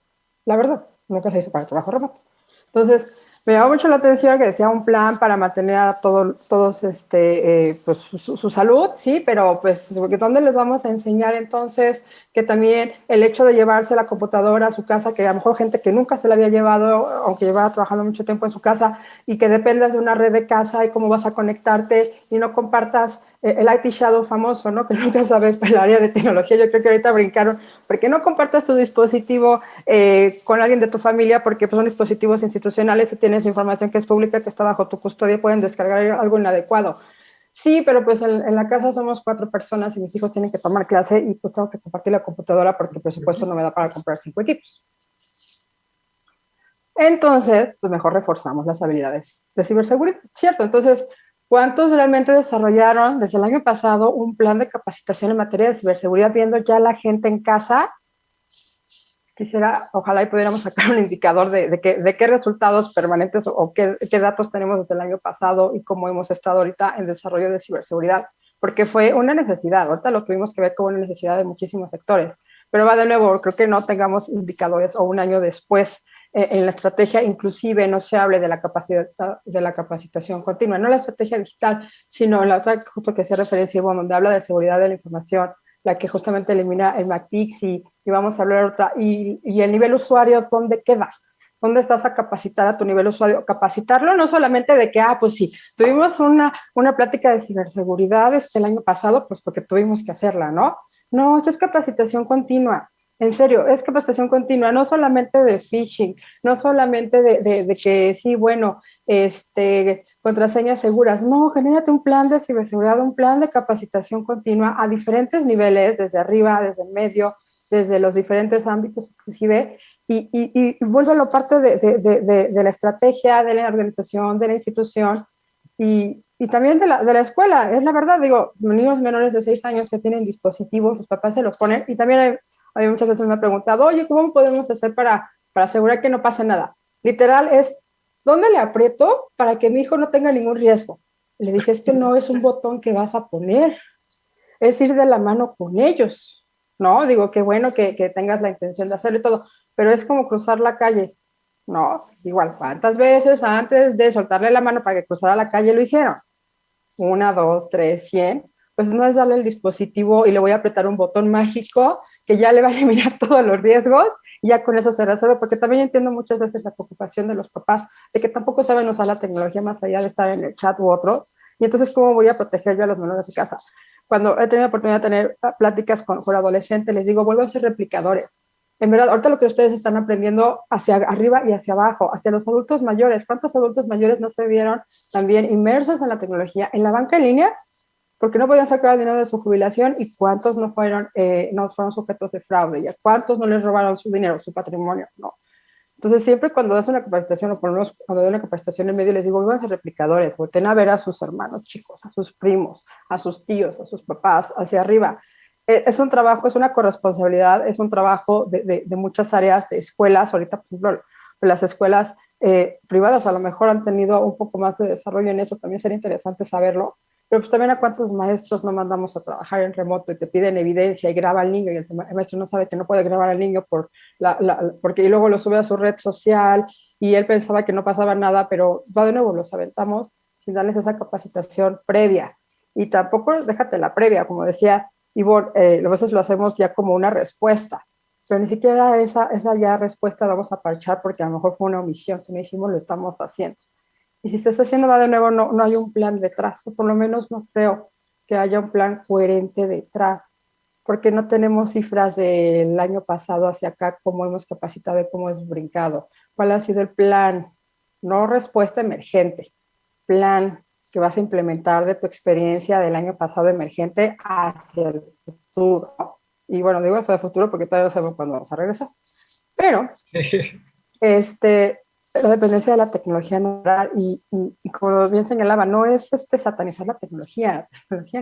la verdad, nunca se hizo para trabajo remoto. Entonces, me llamó mucho la atención que decía un plan para mantener a todos pues, su salud, sí, pero pues, ¿dónde les vamos a enseñar entonces que también el hecho de llevarse la computadora a su casa, que a lo mejor gente que nunca se la había llevado, aunque llevaba trabajando mucho tiempo en su casa, y que dependas de una red de casa y cómo vas a conectarte y no compartas el IT Shadow famoso, ¿no? Que nunca sabes el área de tecnología, yo creo que ahorita brincaron, porque no compartas tu dispositivo con alguien de tu familia, porque pues, son dispositivos institucionales y tienes información que es pública, que está bajo tu custodia, pueden descargar algo inadecuado. Sí, pero pues en la casa somos 4 personas y mis hijos tienen que tomar clase y pues tengo que compartir la computadora porque el presupuesto no me da para comprar 5 equipos. Entonces, pues mejor reforzamos las habilidades de ciberseguridad, ¿cierto? Entonces, ¿cuántos realmente desarrollaron desde el año pasado un plan de capacitación en materia de ciberseguridad viendo ya la gente en casa? Quisiera, ojalá y pudiéramos sacar un indicador de qué resultados permanentes o qué datos tenemos desde el año pasado y cómo hemos estado ahorita en desarrollo de ciberseguridad, porque fue una necesidad, ahorita lo tuvimos que ver como una necesidad de muchísimos sectores, pero va de nuevo, creo que no tengamos indicadores o un año después en la estrategia inclusive no se hable de la capacitación continua, no la estrategia digital, sino en la otra justo que se referencia, bueno, donde habla de seguridad de la información, la que justamente elimina el MACTIX y vamos a hablar otra, y el nivel usuario, ¿dónde queda? ¿Dónde estás a capacitar a tu nivel usuario? Capacitarlo no solamente de que, pues sí, tuvimos una plática de ciberseguridad el año pasado, pues porque tuvimos que hacerla, ¿no? No, esto es capacitación continua. En serio, es capacitación continua, no solamente de phishing, no solamente de que sí, bueno, contraseñas seguras. No, genérate un plan de ciberseguridad, un plan de capacitación continua a diferentes niveles, desde arriba, desde el medio, desde los diferentes ámbitos inclusive, y vuélvelo parte de la estrategia, de la organización, de la institución, y también de la escuela. Es la verdad, digo, niños menores de 6 años que tienen dispositivos, los papás se los ponen, y también hay muchas veces me han preguntado, oye, ¿cómo podemos hacer para asegurar que no pase nada? Literal es, ¿dónde le aprieto para que mi hijo no tenga ningún riesgo? Le dije, es que no es un botón que vas a poner, es ir de la mano con ellos, ¿no? Digo, qué bueno que tengas la intención de hacerlo y todo, pero es como cruzar la calle, ¿no? Igual, ¿cuántas veces antes de soltarle la mano para que cruzara la calle lo hicieron? 1, 2, 3, 100. Pues no es darle el dispositivo y le voy a apretar un botón mágico que ya le va a eliminar todos los riesgos y ya con eso se resuelve, porque también entiendo muchas veces la preocupación de los papás de que tampoco saben usar la tecnología más allá de estar en el chat u otro, y entonces ¿cómo voy a proteger yo a los menores de casa? Cuando he tenido la oportunidad de tener pláticas con adolescentes, les digo, vuelvan a ser replicadores. En verdad, ahorita lo que ustedes están aprendiendo hacia arriba y hacia abajo, hacia los adultos mayores. ¿Cuántos adultos mayores no se vieron también inmersos en la tecnología, en la banca en línea? Porque no podían sacar el dinero de su jubilación, y cuántos no fueron sujetos de fraude, y a cuántos no les robaron su dinero, su patrimonio, no. Entonces, siempre cuando das una capacitación, o por lo menos cuando doy una capacitación en medio, les digo, van a ser replicadores, volten a ver a sus hermanos chicos, a sus primos, a sus tíos, a sus papás, hacia arriba. Es un trabajo, es una corresponsabilidad, es un trabajo de muchas áreas, de escuelas. Ahorita, por ejemplo, las escuelas privadas a lo mejor han tenido un poco más de desarrollo en eso, también sería interesante saberlo, pero pues también a cuántos maestros no mandamos a trabajar en remoto y te piden evidencia y graba al niño, y el maestro no sabe que no puede grabar al niño porque luego lo sube a su red social y él pensaba que no pasaba nada, pero va de nuevo, los aventamos sin darles esa capacitación previa. Y tampoco déjate la previa, como decía y a veces lo hacemos ya como una respuesta, pero ni siquiera esa ya respuesta la vamos a parchar porque a lo mejor fue una omisión que no hicimos, lo estamos haciendo. Y si se está haciendo va de nuevo, no hay un plan detrás, o por lo menos no creo que haya un plan coherente detrás, porque no tenemos cifras del año pasado hacia acá, cómo hemos capacitado y cómo hemos brincado. ¿Cuál ha sido el plan? No respuesta emergente, plan que vas a implementar de tu experiencia del año pasado emergente hacia el futuro. Y bueno, digo hacia el futuro porque todavía no sabemos cuándo vamos a regresar. Pero la dependencia de la tecnología natural y como bien señalaba, no es satanizar la tecnología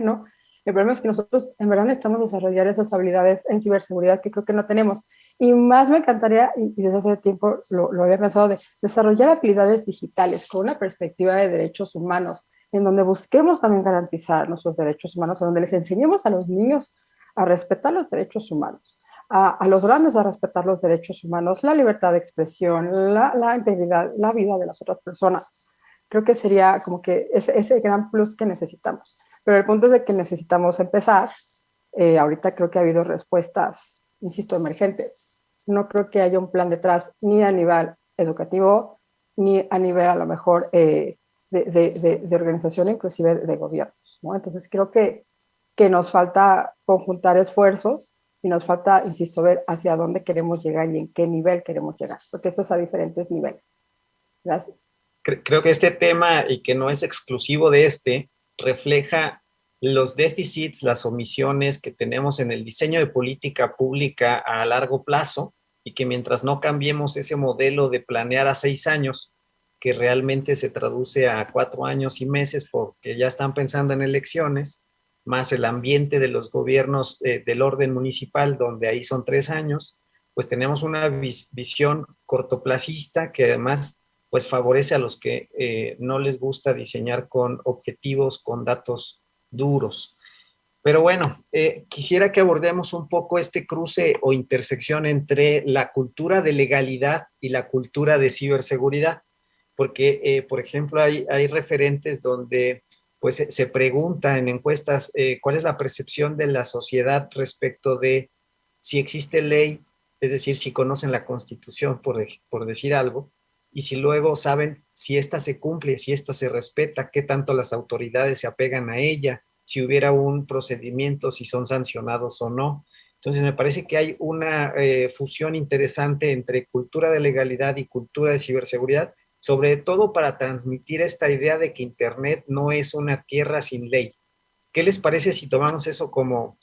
no. El problema es que nosotros en verdad necesitamos desarrollar esas habilidades en ciberseguridad que creo que no tenemos. Y más me encantaría, y desde hace tiempo lo había pensado, de desarrollar habilidades digitales con una perspectiva de derechos humanos, en donde busquemos también garantizar nuestros derechos humanos, en donde les enseñemos a los niños a respetar los derechos humanos, a los grandes a respetar los derechos humanos, la libertad de expresión, la integridad, la vida de las otras personas. Creo que sería como que ese gran plus que necesitamos. Pero el punto es de que necesitamos empezar. Ahorita creo que ha habido respuestas, insisto, emergentes. No creo que haya un plan detrás, ni a nivel educativo, ni a nivel a lo mejor de organización, inclusive de gobierno, ¿no? Entonces creo que nos falta conjuntar esfuerzos y nos falta, insisto, ver hacia dónde queremos llegar y en qué nivel queremos llegar, porque esto es a diferentes niveles. Gracias. Creo que este tema, y que no es exclusivo de refleja los déficits, las omisiones que tenemos en el diseño de política pública a largo plazo, y que mientras no cambiemos ese modelo de planear a 6 años, que realmente se traduce a 4 años y meses porque ya están pensando en elecciones, más el ambiente de los gobiernos del orden municipal, donde ahí son 3 años, pues tenemos una visión cortoplacista que además pues favorece a los que no les gusta diseñar con objetivos, con datos duros. Pero bueno, quisiera que abordemos un poco este cruce o intersección entre la cultura de legalidad y la cultura de ciberseguridad, porque, por ejemplo, hay referentes donde pues se pregunta en encuestas cuál es la percepción de la sociedad respecto de si existe ley, es decir, si conocen la Constitución, por decir algo, y si luego saben si ésta se cumple, si ésta se respeta, qué tanto las autoridades se apegan a ella, si hubiera un procedimiento, si son sancionados o no. Entonces me parece que hay una fusión interesante entre cultura de legalidad y cultura de ciberseguridad, sobre todo para transmitir esta idea de que Internet no es una tierra sin ley. ¿Qué les parece si tomamos eso como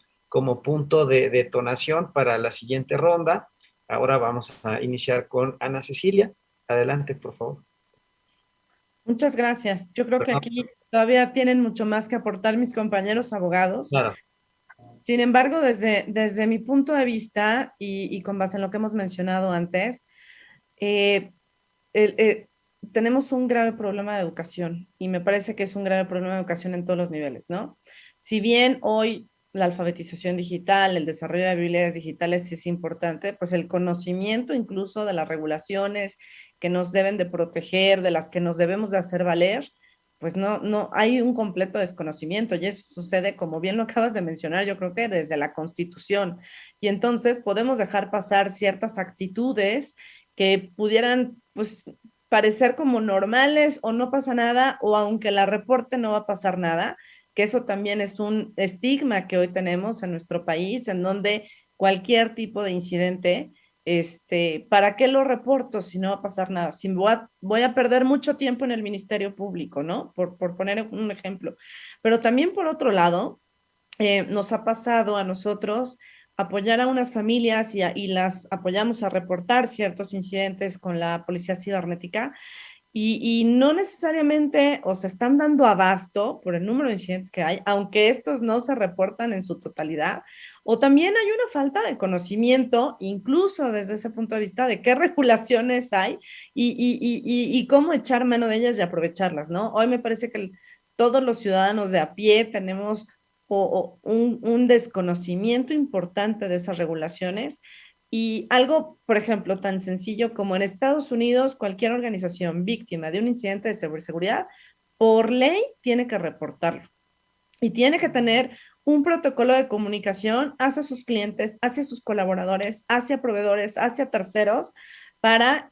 punto de detonación para la siguiente ronda? Ahora vamos a iniciar con Ana Cecilia. Adelante, por favor. Muchas gracias. Yo creo que aquí todavía tienen mucho más que aportar mis compañeros abogados. Claro. Sin embargo, desde mi punto de vista y con base en lo que hemos mencionado antes, tenemos un grave problema de educación y me parece que es un grave problema de educación en todos los niveles, ¿no? Si bien hoy la alfabetización digital, el desarrollo de habilidades digitales sí es importante, pues el conocimiento incluso de las regulaciones que nos deben de proteger, de las que nos debemos de hacer valer, pues no hay un completo desconocimiento y eso sucede, como bien lo acabas de mencionar, yo creo que desde la Constitución. Y entonces podemos dejar pasar ciertas actitudes que pudieran, pues, parecer como normales o no pasa nada, o aunque la reporte no va a pasar nada, que eso también es un estigma que hoy tenemos en nuestro país, en donde cualquier tipo de incidente, ¿para qué lo reporto si no va a pasar nada? Si voy a perder mucho tiempo en el Ministerio Público, ¿no? Por poner un ejemplo. Pero también por otro lado, nos ha pasado a nosotros apoyar a unas familias y las apoyamos a reportar ciertos incidentes con la policía cibernética y no necesariamente o se están dando abasto por el número de incidentes que hay, aunque estos no se reportan en su totalidad, o también hay una falta de conocimiento, incluso desde ese punto de vista, de qué regulaciones hay y cómo echar mano de ellas y aprovecharlas, ¿no? Hoy me parece que todos los ciudadanos de a pie tenemos un desconocimiento importante de esas regulaciones y algo, por ejemplo, tan sencillo como en Estados Unidos, cualquier organización víctima de un incidente de ciberseguridad, por ley tiene que reportarlo y tiene que tener un protocolo de comunicación hacia sus clientes, hacia sus colaboradores, hacia proveedores, hacia terceros, para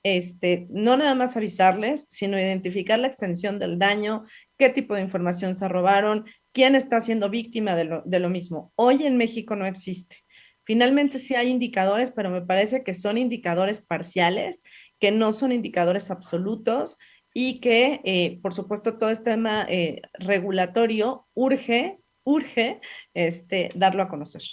no nada más avisarles, sino identificar la extensión del daño, qué tipo de información se robaron, quién está siendo víctima de lo mismo. Hoy en México no existe. Finalmente sí hay indicadores, pero me parece que son indicadores parciales, que no son indicadores absolutos y que, por supuesto, todo este tema regulatorio urge darlo a conocer.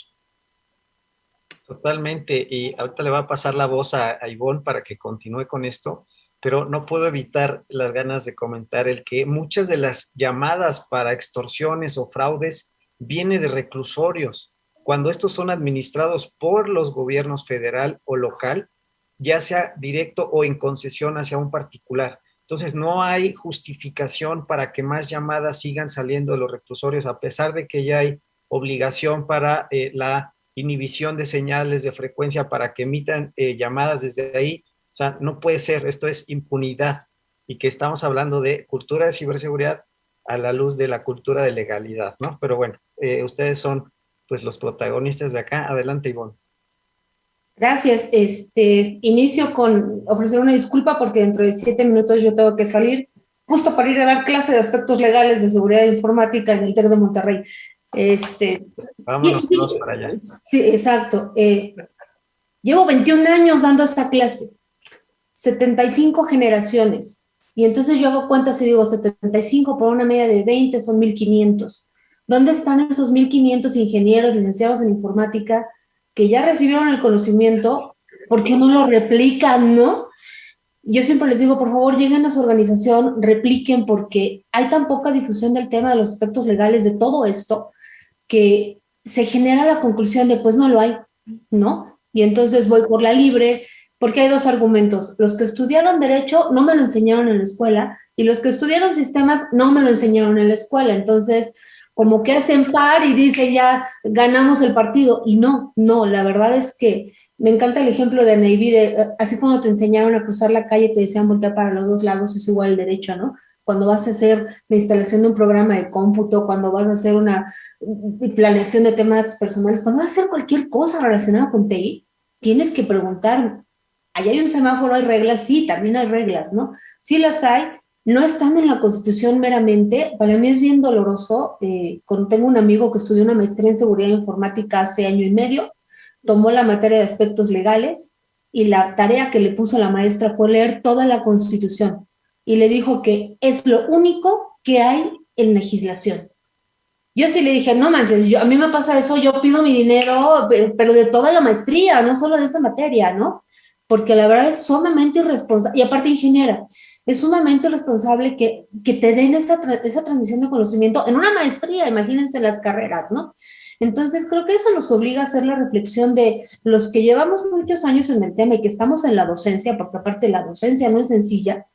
Totalmente, y ahorita le va a pasar la voz a Ivonne para que continúe con esto, pero no puedo evitar las ganas de comentar el que muchas de las llamadas para extorsiones o fraudes vienen de reclusorios, cuando estos son administrados por los gobiernos federal o local, ya sea directo o en concesión hacia un particular. Entonces, no hay justificación para que más llamadas sigan saliendo de los reclusorios, a pesar de que ya hay obligación para la inhibición de señales de frecuencia para que emitan llamadas desde ahí. O sea, no puede ser, esto es impunidad, y que estamos hablando de cultura de ciberseguridad a la luz de la cultura de legalidad, ¿no? Pero bueno, ustedes son pues los protagonistas de acá. Adelante, Ivonne. Gracias. Inicio con ofrecer una disculpa porque dentro de 7 minutos yo tengo que salir justo para ir a dar clase de aspectos legales de seguridad informática en el TEC de Monterrey. Vámonos todos para allá. Sí, exacto. Llevo 21 años dando esta clase, 75 generaciones, y entonces yo hago cuentas y digo 75 por una media de 20 son 1,500. ¿Dónde están esos 1,500 ingenieros licenciados en informática que ya recibieron el conocimiento? ¿Por qué no lo replican, no? Yo siempre les digo, por favor, lleguen a su organización, repliquen, porque hay tan poca difusión del tema de los aspectos legales de todo esto, que se genera la conclusión de, pues no lo hay, ¿no? Y entonces voy por la libre, porque hay 2 argumentos. Los que estudiaron Derecho no me lo enseñaron en la escuela, y los que estudiaron Sistemas no me lo enseñaron en la escuela. Entonces, como que hacen par y dicen, ya ganamos el partido. Y no, la verdad es que me encanta el ejemplo de Navy, así cuando te enseñaron a cruzar la calle, te decían voltear para los 2 lados, es igual el derecho, ¿no? Cuando vas a hacer la instalación de un programa de cómputo, cuando vas a hacer una planeación de temas de datos personales, cuando vas a hacer cualquier cosa relacionada con TI, tienes que preguntar, ¿ahí hay un semáforo, hay reglas? Sí, también hay reglas, ¿no? Sí las hay, no están en la Constitución meramente. Para mí es bien doloroso. Tengo un amigo que estudió una maestría en seguridad informática hace 1 año y medio, tomó la materia de aspectos legales y la tarea que le puso la maestra fue leer toda la Constitución. Y le dijo que es lo único que hay en legislación. Yo sí le dije, no manches, a mí me pasa eso, yo pido mi dinero, pero de toda la maestría, no solo de esa materia, ¿no? Porque la verdad es sumamente irresponsable, y aparte ingeniera, es sumamente irresponsable que te den esa transmisión de conocimiento en una maestría, imagínense las carreras, ¿no? Entonces creo que eso nos obliga a hacer la reflexión de los que llevamos muchos años en el tema y que estamos en la docencia, porque aparte la docencia no es sencilla.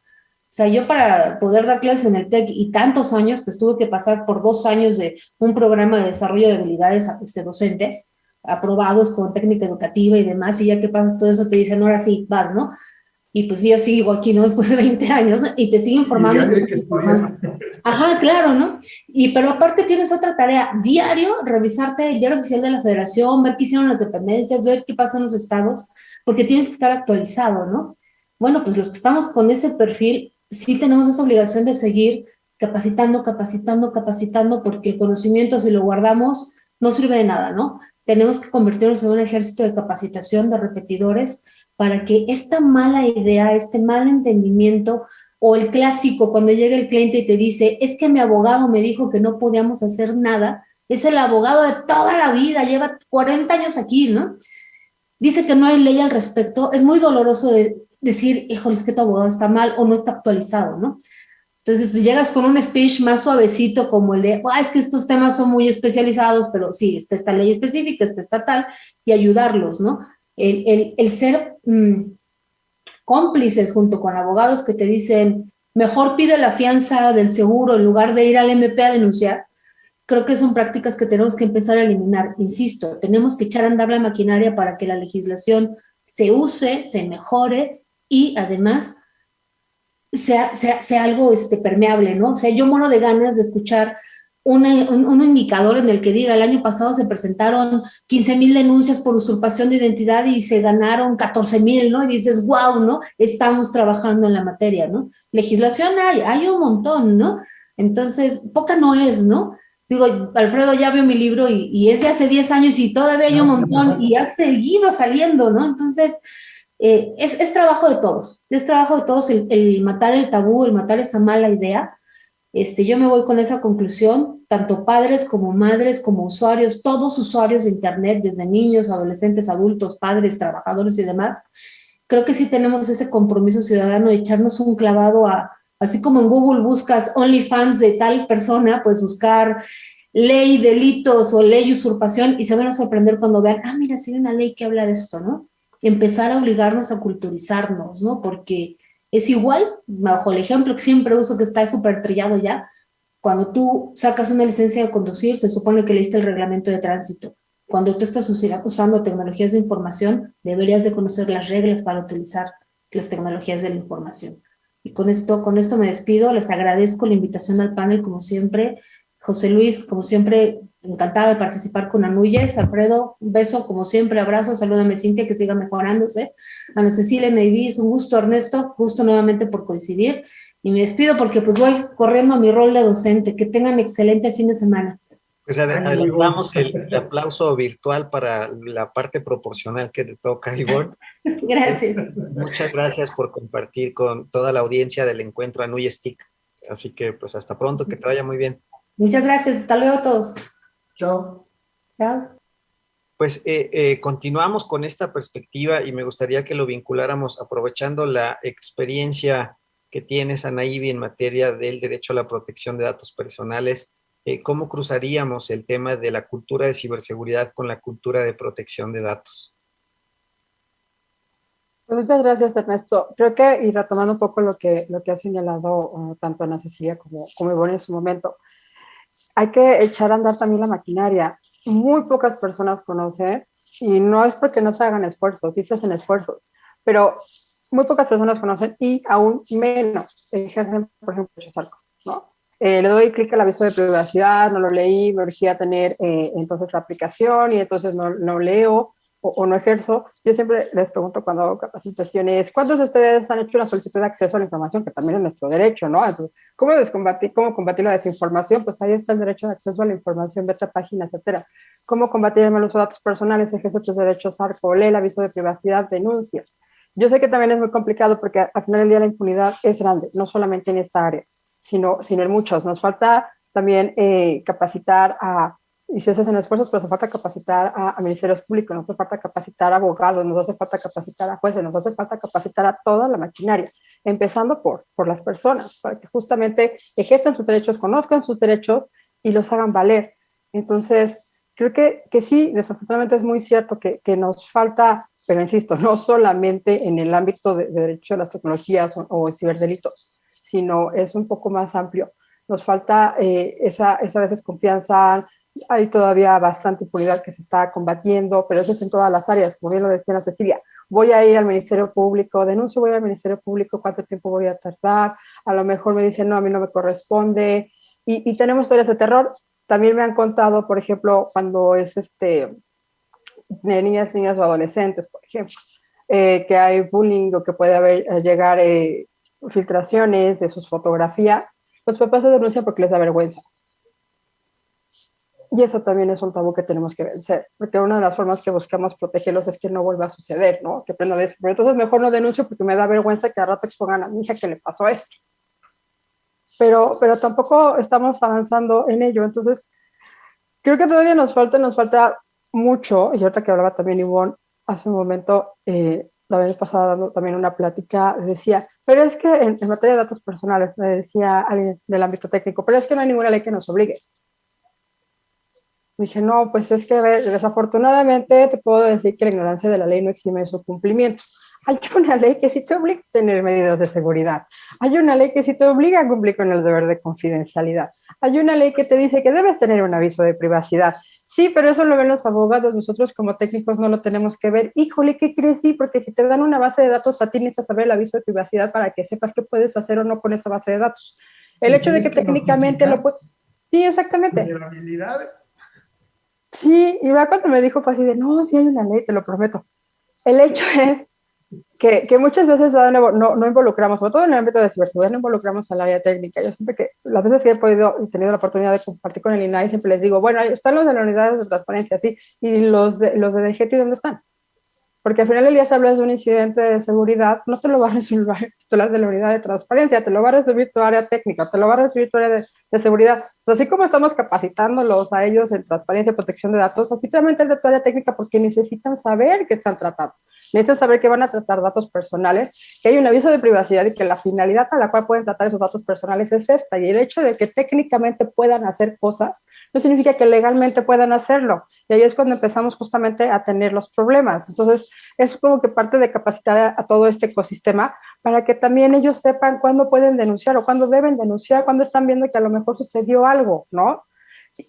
O sea, yo para poder dar clases en el TEC y tantos años, pues tuve que pasar por 2 años de un programa de desarrollo de habilidades docentes, aprobados con técnica educativa y demás, y ya que pasas todo eso te dicen, ahora sí, vas, ¿no? Y pues yo sigo aquí, ¿no? Después de 20 años, y te siguen formando. Ajá, claro, ¿no? Pero aparte tienes otra tarea, diario, revisarte el diario oficial de la federación, ver qué hicieron las dependencias, ver qué pasó en los estados, porque tienes que estar actualizado, ¿no? Bueno, pues los que estamos con ese perfil, sí tenemos esa obligación de seguir capacitando, porque el conocimiento, si lo guardamos, no sirve de nada, ¿no? Tenemos que convertirnos en un ejército de capacitación, de repetidores, para que esta mala idea, este mal entendimiento, o el clásico, cuando llega el cliente y te dice, es que mi abogado me dijo que no podíamos hacer nada, es el abogado de toda la vida, lleva 40 años aquí, ¿no? Dice que no hay ley al respecto. Es muy doloroso decir, híjole, es que tu abogado está mal o no está actualizado, ¿no? Entonces pues, llegas con un speech más suavecito como el de, es que estos temas son muy especializados, pero sí, está esta ley específica, está estatal, y ayudarlos, ¿no? El ser cómplices junto con abogados que te dicen, mejor pide la fianza del seguro en lugar de ir al MP a denunciar, creo que son prácticas que tenemos que empezar a eliminar. Insisto, tenemos que echar a andar la maquinaria para que la legislación se use, se mejore y además sea algo permeable, ¿no? O sea, yo muero de ganas de escuchar un indicador en el que diga, el año pasado se presentaron 15,000 denuncias por usurpación de identidad y se ganaron 14,000, ¿no? Y dices, wow, ¿no? Estamos trabajando en la materia, ¿no? Legislación hay un montón, ¿no? Entonces, poca no es, ¿no? Digo, Alfredo ya vio mi libro y es de hace 10 años y todavía hay un montón y ha seguido saliendo, ¿no? Entonces, es trabajo de todos, el matar el tabú, el matar esa mala idea. Yo me voy con esa conclusión, tanto padres como madres, como usuarios, todos usuarios de Internet, desde niños, adolescentes, adultos, padres, trabajadores y demás, creo que sí tenemos ese compromiso ciudadano de echarnos un clavado así como en Google buscas OnlyFans de tal persona, pues buscar ley delitos o ley usurpación y se van a sorprender cuando vean, mira, sí hay una ley que habla de esto, ¿no? Empezar a obligarnos a culturizarnos, ¿no? Porque es igual, bajo el ejemplo que siempre uso, que está súper trillado ya, cuando tú sacas una licencia de conducir, se supone que leíste el reglamento de tránsito. Cuando tú estás usando tecnologías de información, deberías de conocer las reglas para utilizar las tecnologías de la información. Y con esto me despido, les agradezco la invitación al panel, como siempre. José Luis, como siempre, encantada de participar con Anuyes. Alfredo, un beso, como siempre, abrazo, salúdame Cintia, que siga mejorándose. Ana Cecilia, Neidy, es un gusto, Ernesto, gusto nuevamente por coincidir. Y me despido porque pues voy corriendo a mi rol de docente. Que tengan excelente fin de semana. Pues adelantamos el aplauso virtual para la parte proporcional que te toca, Ivonne. Gracias. Muchas gracias por compartir con toda la audiencia del encuentro ANUYSTIC. Así que pues hasta pronto, que te vaya muy bien. Muchas gracias, hasta luego a todos. Chao. Chao. Pues continuamos con esta perspectiva y me gustaría que lo vinculáramos aprovechando la experiencia que tienes, Anaíbi, en materia del derecho a la protección de datos personales. ¿Cómo cruzaríamos el tema de la cultura de ciberseguridad con la cultura de protección de datos? Muchas gracias, Ernesto. Creo que, y retomando un poco lo que ha señalado tanto Ana Cecilia como Ivonne en su momento, hay que echar a andar también la maquinaria. Muy pocas personas conocen, y no es porque no se hagan esfuerzos, sí se hacen esfuerzos, pero muy pocas personas conocen y aún menos ejercen, por ejemplo, Chazarco, ¿no? Le doy clic al aviso de privacidad, no lo leí, me urgía tener entonces la aplicación y entonces no leo o no ejerzo. Yo siempre les pregunto cuando hago capacitaciones, ¿cuántos de ustedes han hecho una solicitud de acceso a la información? Que también es nuestro derecho, ¿no? Entonces, ¿cómo combatir la desinformación? Pues ahí está el derecho de acceso a la información, vete a páginas, etcétera. ¿Cómo combatir el mal uso de datos personales? Ejerce tus derechos, ARCO, lee el aviso de privacidad, denuncia. Yo sé que también es muy complicado porque al final del día la impunidad es grande, no solamente en esta área, sino en muchos. Nos falta también capacitar y se hacen esfuerzos, pero nos falta capacitar a ministerios públicos, nos hace falta capacitar a abogados, nos hace falta capacitar a jueces, nos hace falta capacitar a toda la maquinaria, empezando por las personas, para que justamente ejerzan sus derechos, conozcan sus derechos y los hagan valer. Entonces, creo que sí, desafortunadamente es muy cierto que nos falta, pero insisto, no solamente en el ámbito de derecho a las tecnologías o ciberdelitos, sino es un poco más amplio. Nos falta esa a veces confianza. Hay todavía bastante impunidad que se está combatiendo, pero eso es en todas las áreas, como bien lo decía Ana Cecilia. Voy a ir al Ministerio Público, denuncio, voy al Ministerio Público, ¿cuánto tiempo voy a tardar? A lo mejor me dicen, no, a mí no me corresponde. Y tenemos historias de terror. También me han contado, por ejemplo, cuando es de niñas o adolescentes, por ejemplo, que hay bullying o que puede llegar filtraciones de sus fotografías, los papás se denuncian porque les da vergüenza. Y eso también es un tabú que tenemos que vencer, porque una de las formas que buscamos protegerlos es que no vuelva a suceder, ¿no? Que aprenda de eso. Pero entonces mejor no denuncio porque me da vergüenza que al rato expongan a mi hija que le pasó esto. Pero tampoco estamos avanzando en ello. Entonces, creo que todavía nos falta mucho, y ahorita que hablaba también Ivonne hace un momento, la vez pasada dando también una plática, decía, pero es que en materia de datos personales, me decía alguien del ámbito técnico, pero es que no hay ninguna ley que nos obligue. Dije, no, pues es que desafortunadamente te puedo decir que la ignorancia de la ley no exime su cumplimiento. Hay una ley que sí te obliga a tener medidas de seguridad. Hay una ley que sí te obliga a cumplir con el deber de confidencialidad. Hay una ley que te dice que debes tener un aviso de privacidad. Sí, pero eso lo ven los abogados. Nosotros como técnicos no lo tenemos que ver. Híjole, ¿qué crees? Sí, porque si te dan una base de datos, a ti necesitas saber el aviso de privacidad para que sepas qué puedes hacer o no con esa base de datos. El hecho de que técnicamente lo puedes... Sí, exactamente. Vulnerabilidades. Sí, y ya cuando me dijo fue así de, no, sí hay una ley, te lo prometo. El hecho es que muchas veces no involucramos, sobre todo en el ámbito de ciberseguridad, no involucramos al área técnica. Yo siempre que, las veces que he podido y tenido la oportunidad de compartir con el INAI, siempre les digo, bueno, están los de la unidad de transparencia, sí, y los de DGT, ¿dónde están? Porque al final del día, si hablas de un incidente de seguridad, no te lo va a resolver el titular de la unidad de transparencia, te lo va a resolver tu área técnica, te lo va a resolver tu área de seguridad. Así como estamos capacitándolos a ellos en transparencia y protección de datos, así también el de tu área técnica, porque necesitan saber qué están tratando. Necesitan saber que van a tratar datos personales, que hay un aviso de privacidad y que la finalidad para la cual pueden tratar esos datos personales es esta. Y el hecho de que técnicamente puedan hacer cosas no significa que legalmente puedan hacerlo. Y ahí es cuando empezamos justamente a tener los problemas. Entonces, es como que parte de capacitar a todo este ecosistema para que también ellos sepan cuándo pueden denunciar o cuándo deben denunciar, cuándo están viendo que a lo mejor sucedió algo, ¿no?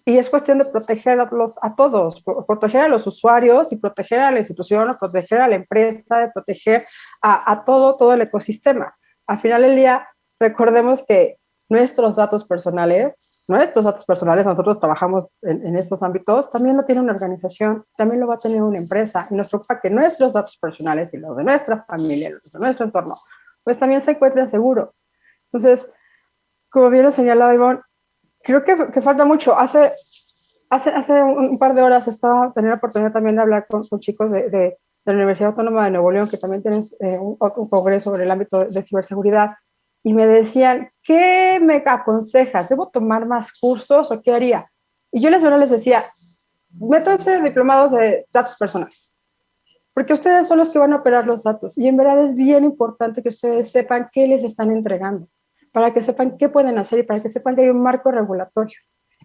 Y es cuestión de protegerlos a todos, proteger a los usuarios y proteger a la institución, o proteger a la empresa, de proteger a todo el ecosistema. Al final del día, recordemos que nuestros datos personales, nosotros trabajamos en estos ámbitos, también lo tiene una organización, también lo va a tener una empresa, y nos preocupa que nuestros datos personales y los de nuestra familia, los de nuestro entorno, pues también se encuentren seguros. Entonces, como bien lo señalaba Ivonne, creo que falta mucho. Hace un par de horas tenía la oportunidad también de hablar con chicos de la Universidad Autónoma de Nuevo León, que también tienen un congreso sobre el ámbito de ciberseguridad, y me decían, ¿qué me aconsejas? ¿Debo tomar más cursos o qué haría? Y yo les decía, métanse diplomados de datos personales, porque ustedes son los que van a operar los datos, y en verdad es bien importante que ustedes sepan qué les están entregando, para que sepan qué pueden hacer y para que sepan que hay un marco regulatorio.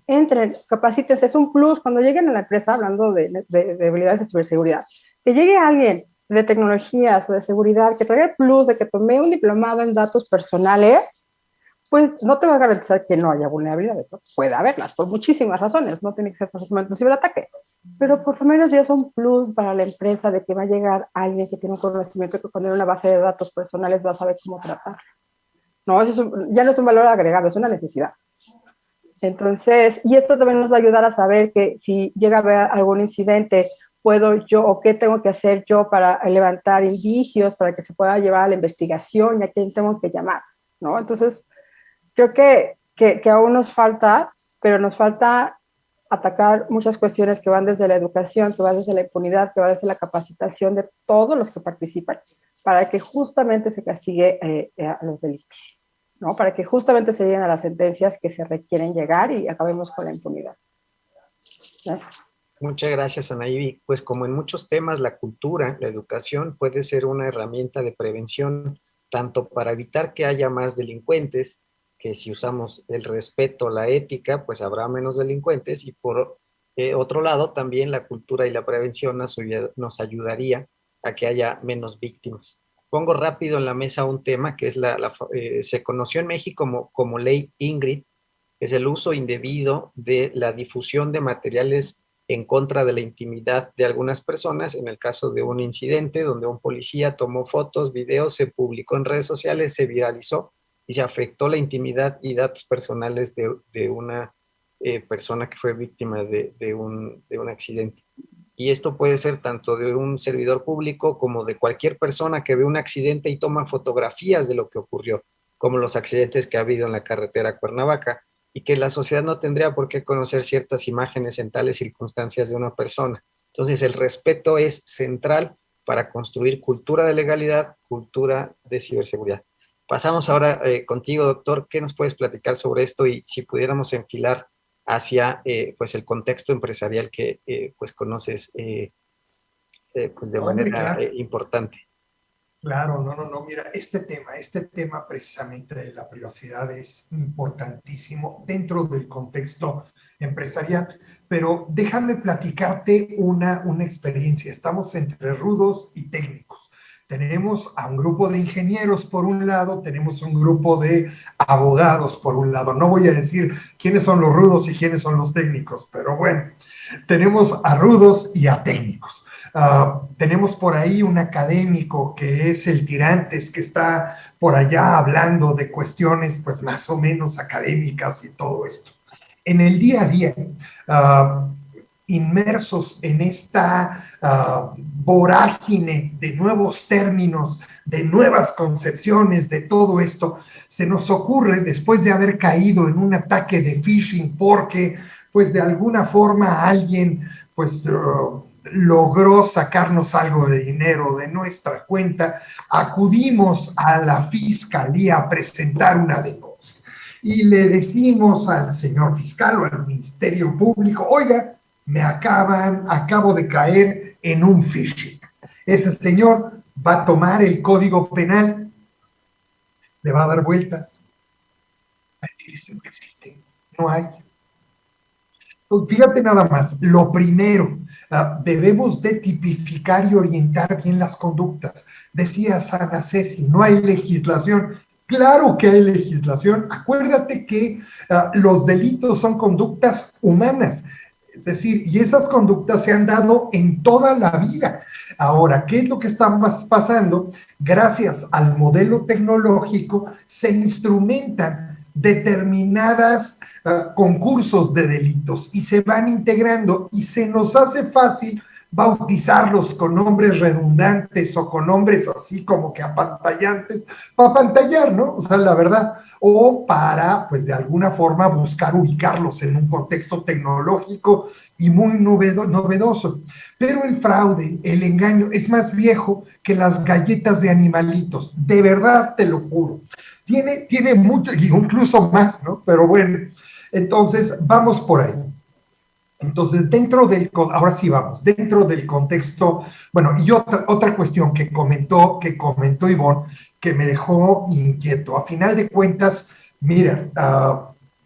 Entren, capacítense, es un plus cuando lleguen a la empresa, hablando de habilidades de ciberseguridad, que llegue alguien de tecnologías o de seguridad que traiga el plus de que tomé un diplomado en datos personales, pues no te va a garantizar que no haya vulnerabilidades, ¿no? Puede haberlas por muchísimas razones, no tiene que ser precisamente un ciberataque, pero por lo menos ya es un plus para la empresa de que va a llegar alguien que tiene un conocimiento que cuando en una base de datos personales va a saber cómo tratarlo. No, ya no es un valor agregado, es una necesidad. Entonces, y esto también nos va a ayudar a saber que si llega a haber algún incidente, puedo yo o qué tengo que hacer yo para levantar indicios, para que se pueda llevar a la investigación y a quién tengo que llamar, ¿no? Entonces, creo que aún nos falta, pero nos falta atacar muchas cuestiones que van desde la educación, que van desde la impunidad, que van desde la capacitación de todos los que participan, para que justamente se castigue a los delitos, ¿no? Para que justamente se lleguen a las sentencias que se requieren llegar y acabemos con la impunidad. Gracias. Muchas gracias, Anaí. Pues como en muchos temas, la cultura, la educación puede ser una herramienta de prevención, tanto para evitar que haya más delincuentes, que si usamos el respeto, la ética, pues habrá menos delincuentes, y por otro lado, también la cultura y la prevención nos ayudaría a que haya menos víctimas. Pongo rápido en la mesa un tema que es se conoció en México como ley Ingrid, que es el uso indebido de la difusión de materiales en contra de la intimidad de algunas personas, en el caso de un incidente donde un policía tomó fotos, videos, se publicó en redes sociales, se viralizó y se afectó la intimidad y datos personales de una persona que fue víctima de un accidente. Y esto puede ser tanto de un servidor público como de cualquier persona que ve un accidente y toma fotografías de lo que ocurrió, como los accidentes que ha habido en la carretera Cuernavaca, y que la sociedad no tendría por qué conocer ciertas imágenes en tales circunstancias de una persona. Entonces, el respeto es central para construir cultura de legalidad, cultura de ciberseguridad. Pasamos ahora contigo, doctor. ¿Qué nos puedes platicar sobre esto? Y si pudiéramos enfilar hacia pues el contexto empresarial que pues conoces pues de manera importante. Claro, no, mira, este tema precisamente de la privacidad es importantísimo dentro del contexto empresarial, pero déjame platicarte una experiencia. Estamos entre rudos y técnicos. Tenemos a un grupo de ingenieros por un lado, tenemos un grupo de abogados por un lado. No voy a decir quiénes son los rudos y quiénes son los técnicos, pero bueno, tenemos a rudos y a técnicos. Tenemos por ahí un académico que es el Tirantes, que está por allá hablando de cuestiones pues más o menos académicas y todo esto. en el día a día, inmersos en esta vorágine de nuevos términos, de nuevas concepciones, de todo esto, se nos ocurre, después de haber caído en un ataque de phishing, porque pues de alguna forma alguien pues logró sacarnos algo de dinero de nuestra cuenta, acudimos a la fiscalía a presentar una denuncia. Y le decimos al señor fiscal o al Ministerio Público, oiga, acabo de caer en un phishing. Ese señor va a tomar el código penal, le va a dar vueltas, va a decir, eso no existe, no hay. Pues fíjate nada más, lo primero, debemos de tipificar y orientar bien las conductas. Decía Sana Ceci, no hay legislación. Claro que hay legislación. Acuérdate que los delitos son conductas humanas. Es decir, y esas conductas se han dado en toda la vida. Ahora, ¿qué es lo que está pasando? Gracias al modelo tecnológico se instrumentan determinadas concursos de delitos y se van integrando y se nos hace fácil bautizarlos con nombres redundantes o con nombres así como que apantallantes, para apantallar, ¿no? O sea, la verdad, o para, pues de alguna forma buscar ubicarlos en un contexto tecnológico y muy novedoso. Pero el fraude, el engaño, es más viejo que las galletas de animalitos, de verdad te lo juro. Tiene mucho, incluso más, ¿no? Pero bueno, entonces vamos por ahí. Entonces, ahora sí vamos, dentro del contexto, bueno, y otra cuestión que comentó Ivonne, que me dejó inquieto. A final de cuentas, mira,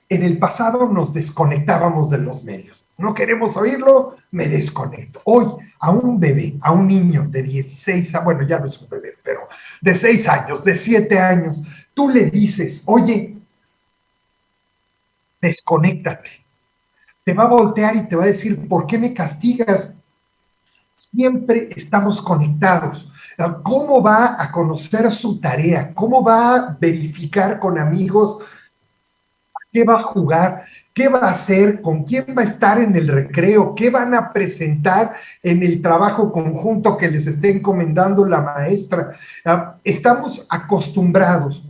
en el pasado nos desconectábamos de los medios. No queremos oírlo, me desconecto. Hoy, a un bebé, a un niño de 16, bueno, ya no es un bebé, pero de 6 años, de 7 años, tú le dices, oye, desconéctate. Te va a voltear y te va a decir, ¿por qué me castigas? Siempre estamos conectados. ¿Cómo va a conocer su tarea? ¿Cómo va a verificar con amigos qué va a jugar? ¿Qué va a hacer? ¿Con quién va a estar en el recreo? ¿Qué van a presentar en el trabajo conjunto que les esté encomendando la maestra? Estamos acostumbrados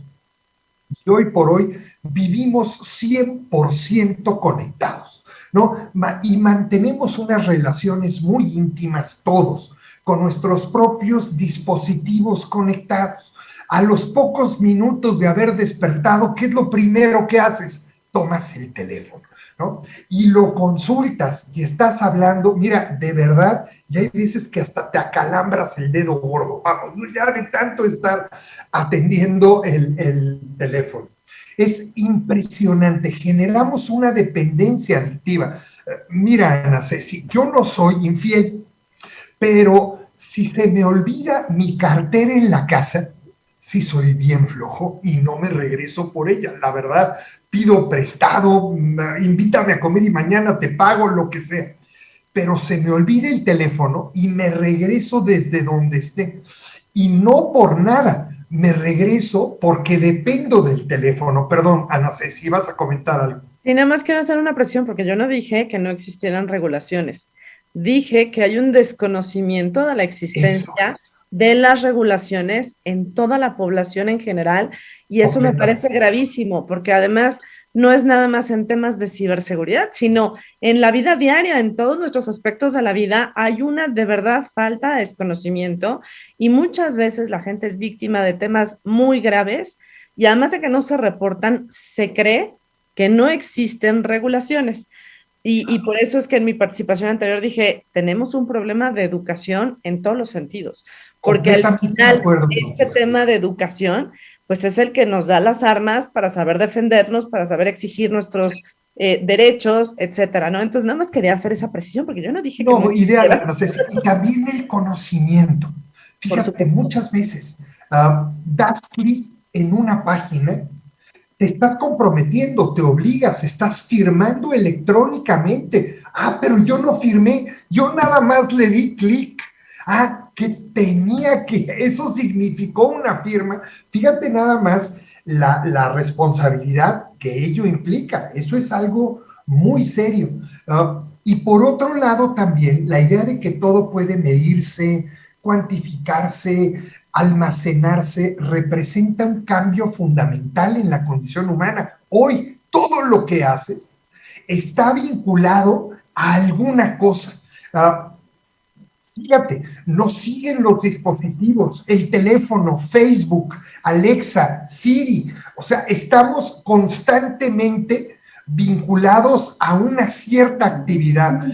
y hoy por hoy vivimos 100% conectados, ¿no? Y mantenemos unas relaciones muy íntimas todos, con nuestros propios dispositivos conectados. A los pocos minutos de haber despertado, ¿qué es lo primero que haces? Tomas el teléfono, ¿no? Y lo consultas y estás hablando, mira, de verdad, y hay veces que hasta te acalambras el dedo gordo, vamos, ya de tanto estar atendiendo el teléfono. Es impresionante, generamos una dependencia adictiva. Mira, Ana Ceci, yo no soy infiel, pero si se me olvida mi cartera en la casa, sí soy bien flojo y no me regreso por ella. La verdad, pido prestado, invítame a comer y mañana te pago, lo que sea. Pero se me olvida el teléfono y me regreso desde donde esté. Y no por nada. Me regreso porque dependo del teléfono. Perdón, Ana Ceci, ¿vas a comentar algo? Sí, nada más quiero hacer una presión porque yo no dije que no existieran regulaciones. Dije que hay un desconocimiento de la existencia de las regulaciones en toda la población en general y eso me parece gravísimo porque además no es nada más en temas de ciberseguridad, sino en la vida diaria, en todos nuestros aspectos de la vida, hay una de verdad falta de desconocimiento y muchas veces la gente es víctima de temas muy graves y además de que no se reportan, se cree que no existen regulaciones. Y por eso es que en mi participación anterior dije, tenemos un problema de educación en todos los sentidos, porque al final este tema de educación pues es el que nos da las armas para saber defendernos, para saber exigir nuestros derechos, etcétera, ¿no? Entonces nada más quería hacer esa precisión, porque yo no dije que... No, ideal, no sé, y también el conocimiento. Fíjate, muchas veces das clic en una página, te estás comprometiendo, te obligas, estás firmando electrónicamente. Pero yo no firmé, yo nada más le di clic. Eso significó una firma. Fíjate nada más la responsabilidad que ello implica. Eso es algo muy serio. Y por otro lado también la idea de que todo puede medirse, cuantificarse, almacenarse, representa un cambio fundamental en la condición humana. Hoy todo lo que haces está vinculado a alguna cosa. Fíjate, nos siguen los dispositivos, el teléfono, Facebook, Alexa, Siri. O sea, estamos constantemente vinculados a una cierta actividad.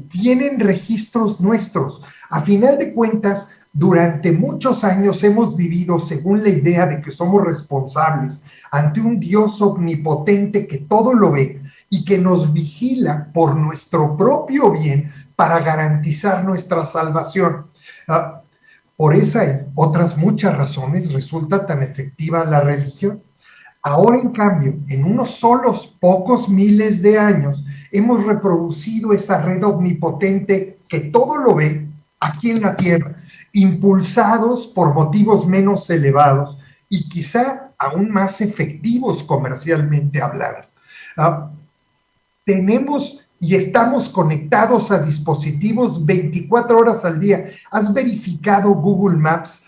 Tienen registros nuestros. A final de cuentas, durante muchos años hemos vivido según la idea de que somos responsables ante un Dios omnipotente que todo lo ve y que nos vigila por nuestro propio bien para garantizar nuestra salvación. Por esa y otras muchas razones resulta tan efectiva la religión. Ahora, en cambio, en unos solos pocos miles de años, hemos reproducido esa red omnipotente que todo lo ve aquí en la tierra, impulsados por motivos menos elevados y quizá aún más efectivos comercialmente hablando. Tenemos y estamos conectados a dispositivos 24 horas al día. ¿Has verificado Google Maps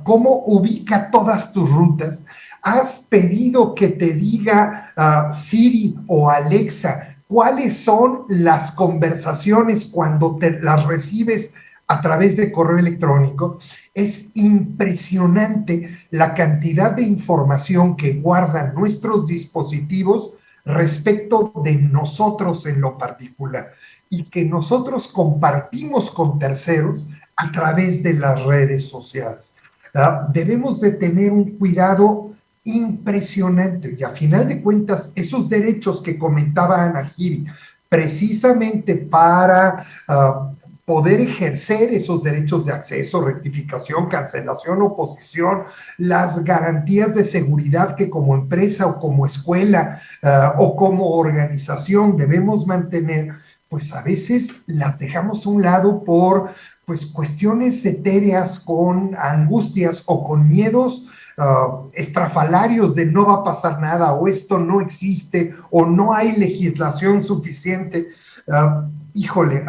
cómo ubica todas tus rutas? ¿Has pedido que te diga Siri o Alexa cuáles son las conversaciones cuando te las recibes a través de correo electrónico? Es impresionante la cantidad de información que guardan nuestros dispositivos respecto de nosotros en lo particular y que nosotros compartimos con terceros a través de las redes sociales. Debemos de tener un cuidado impresionante y a final de cuentas esos derechos que comentaba Ana Giri, precisamente para poder ejercer esos derechos de acceso, rectificación, cancelación, oposición, las garantías de seguridad que como empresa o como escuela o como organización debemos mantener, pues a veces las dejamos a un lado por pues cuestiones etéreas con angustias o con miedos estrafalarios de no va a pasar nada o esto no existe o no hay legislación suficiente. Híjole,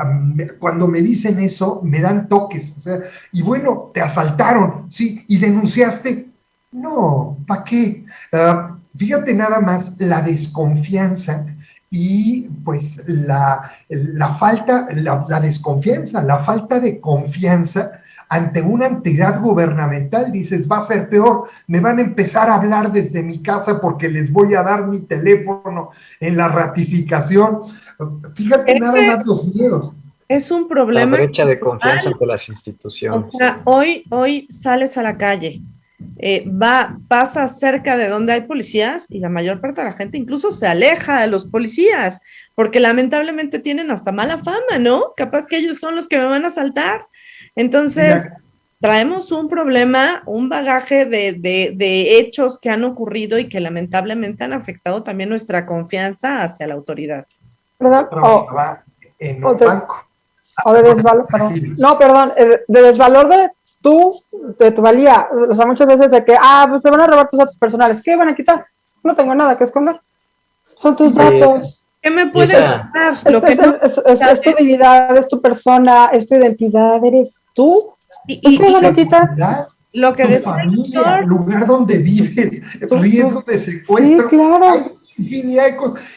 cuando me dicen eso, me dan toques, o sea, y bueno, te asaltaron, sí, y denunciaste, no, ¿para qué? Fíjate nada más la desconfianza y pues la desconfianza, la falta de confianza ante una entidad gubernamental. Dices, va a ser peor, me van a empezar a hablar desde mi casa porque les voy a dar mi teléfono en la ratificación. Fíjate nada más los miedos. Es un problema. La brecha de confianza ante las instituciones. O sea, hoy sales a la calle, pasas cerca de donde hay policías y la mayor parte de la gente incluso se aleja de los policías porque lamentablemente tienen hasta mala fama, ¿no? Capaz que ellos son los que me van a asaltar. Entonces, traemos un problema, un bagaje de hechos que han ocurrido y que lamentablemente han afectado también nuestra confianza hacia la autoridad. ¿Verdad? O de desvalor, perdón. No, perdón, de desvalor de tu valía. O sea, muchas veces de que, pues se van a robar tus datos personales. ¿Qué van a quitar? No tengo nada que esconder. Son tus datos. ¿Qué me puedes dar? Es tu dignidad, es tu persona, es tu identidad, eres tú. ¿Y qué van a quitar? Lo que tu familia, lugar donde vives, riesgo de secuestro. Sí, claro.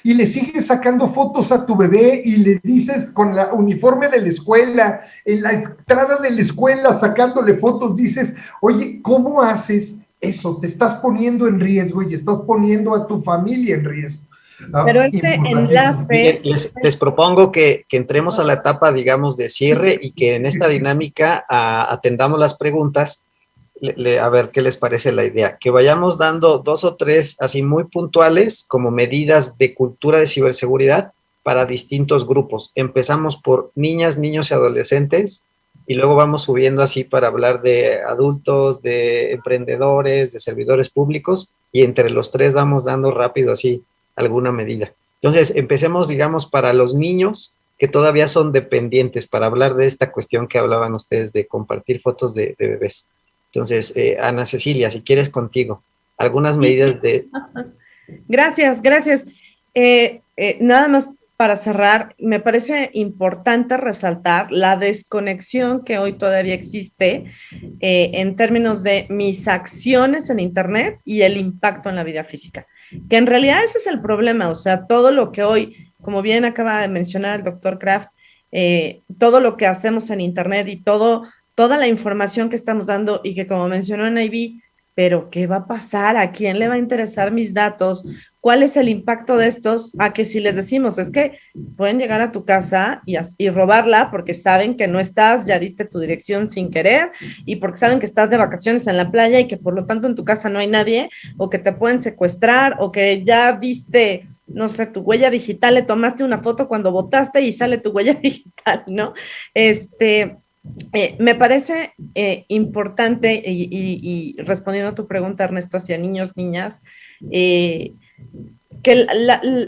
Y le sigues sacando fotos a tu bebé y le dices con la uniforme de la escuela, en la entrada de la escuela, sacándole fotos, dices, oye, ¿cómo haces eso? Te estás poniendo en riesgo y estás poniendo a tu familia en riesgo. Pero este enlace... Les propongo que entremos a la etapa, digamos, de cierre y que en esta dinámica atendamos las preguntas. A ver qué les parece la idea. Que vayamos dando 2 o 3 así muy puntuales como medidas de cultura de ciberseguridad para distintos grupos. Empezamos por niñas, niños y adolescentes y luego vamos subiendo así para hablar de adultos, de emprendedores, de servidores públicos y entre los 3 vamos dando rápido así alguna medida. Entonces, empecemos, digamos, para los niños que todavía son dependientes, para hablar de esta cuestión que hablaban ustedes de compartir fotos de bebés. Entonces, Ana Cecilia, si quieres contigo, algunas medidas de... Gracias. Nada más para cerrar, me parece importante resaltar la desconexión que hoy todavía existe en términos de mis acciones en Internet y el impacto en la vida física. Que en realidad ese es el problema, o sea, todo lo que hoy, como bien acaba de mencionar el doctor Kraft, todo lo que hacemos en Internet y toda la información que estamos dando y que como mencionó Ivy, pero ¿qué va a pasar? ¿A quién le va a interesar mis datos? ¿Cuál es el impacto de estos? A que si les decimos, es que pueden llegar a tu casa y robarla porque saben que no estás, ya diste tu dirección sin querer y porque saben que estás de vacaciones en la playa y que por lo tanto en tu casa no hay nadie, o que te pueden secuestrar, o que ya viste, no sé, tu huella digital, le tomaste una foto cuando votaste y sale tu huella digital, ¿no? Me parece importante, y respondiendo a tu pregunta, Ernesto, hacia niños, niñas, que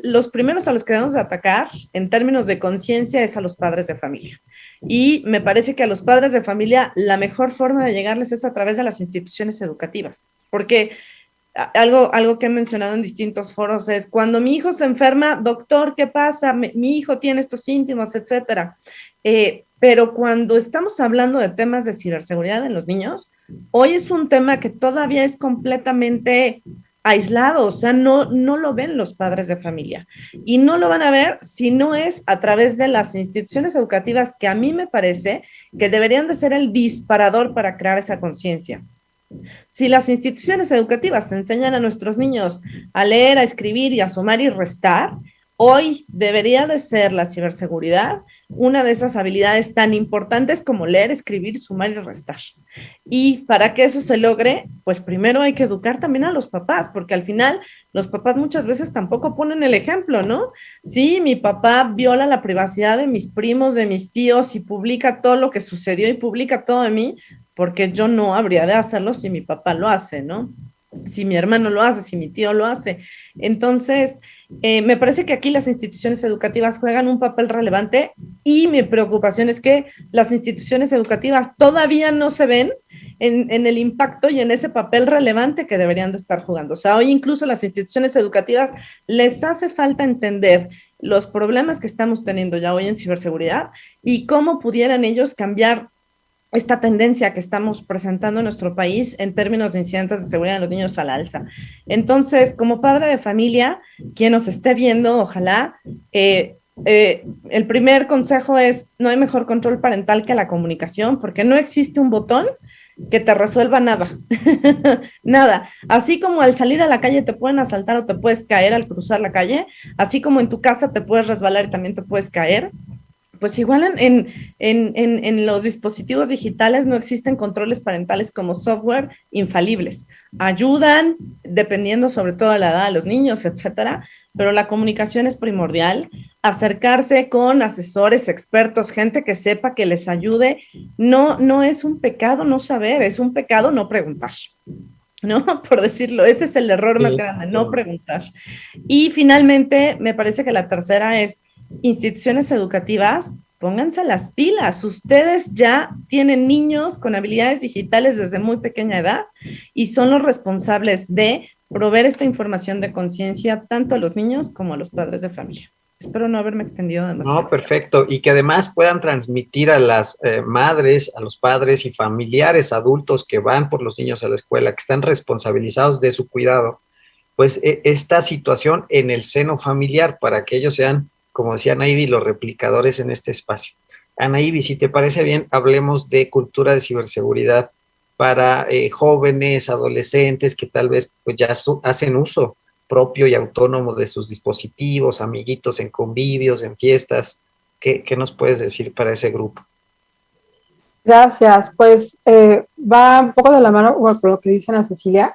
los primeros a los que debemos atacar en términos de conciencia es a los padres de familia. Y me parece que a los padres de familia la mejor forma de llegarles es a través de las instituciones educativas, porque algo que he mencionado en distintos foros es, cuando mi hijo se enferma, doctor, ¿qué pasa? Mi hijo tiene estos síntomas, etcétera. Pero cuando estamos hablando de temas de ciberseguridad en los niños, hoy es un tema que todavía es completamente aislado, o sea, no lo ven los padres de familia y no lo van a ver si no es a través de las instituciones educativas, que a mí me parece que deberían de ser el disparador para crear esa conciencia. Si las instituciones educativas enseñan a nuestros niños a leer, a escribir y a sumar y restar, hoy debería de ser la ciberseguridad una de esas habilidades tan importantes como leer, escribir, sumar y restar. Y para que eso se logre, pues primero hay que educar también a los papás, porque al final los papás muchas veces tampoco ponen el ejemplo, ¿no? Sí, mi papá viola la privacidad de mis primos, de mis tíos, y publica todo lo que sucedió y publica todo de mí, porque yo no habría de hacerlo si mi papá lo hace, ¿no? Si mi hermano lo hace, si mi tío lo hace. Entonces, me parece que aquí las instituciones educativas juegan un papel relevante, y mi preocupación es que las instituciones educativas todavía no se ven en el impacto y en ese papel relevante que deberían de estar jugando. O sea, hoy incluso las instituciones educativas les hace falta entender los problemas que estamos teniendo ya hoy en ciberseguridad y cómo pudieran ellos cambiar esta tendencia que estamos presentando en nuestro país en términos de incidentes de seguridad de los niños al alza. Entonces, como padre de familia, quien nos esté viendo, ojalá, el primer consejo es: no hay mejor control parental que la comunicación, porque no existe un botón que te resuelva nada, nada. Así como al salir a la calle te pueden asaltar o te puedes caer al cruzar la calle, así como en tu casa te puedes resbalar y también te puedes caer, pues igual en los dispositivos digitales no existen controles parentales como software infalibles. Ayudan, dependiendo sobre todo de la edad de los niños, etcétera, pero la comunicación es primordial. Acercarse con asesores, expertos, gente que sepa, que les ayude. No es un pecado no saber, es un pecado no preguntar, ¿no? Por decirlo, ese es el error más grande, no preguntar. Y finalmente, me parece que la tercera es: instituciones educativas, pónganse las pilas. Ustedes ya tienen niños con habilidades digitales desde muy pequeña edad y son los responsables de proveer esta información de conciencia tanto a los niños como a los padres de familia. Espero no haberme extendido demasiado. No, perfecto. Y que además puedan transmitir a las madres, a los padres y familiares adultos que van por los niños a la escuela, que están responsabilizados de su cuidado, pues esta situación en el seno familiar, para que ellos sean, como decía Ana Ivy, los replicadores en este espacio. Ana Ivy, si te parece bien, hablemos de cultura de ciberseguridad para jóvenes, adolescentes que tal vez pues ya hacen uso propio y autónomo de sus dispositivos, amiguitos en convivios, en fiestas. ¿Qué nos puedes decir para ese grupo? Gracias. Pues va un poco de la mano con lo que dice Ana Cecilia.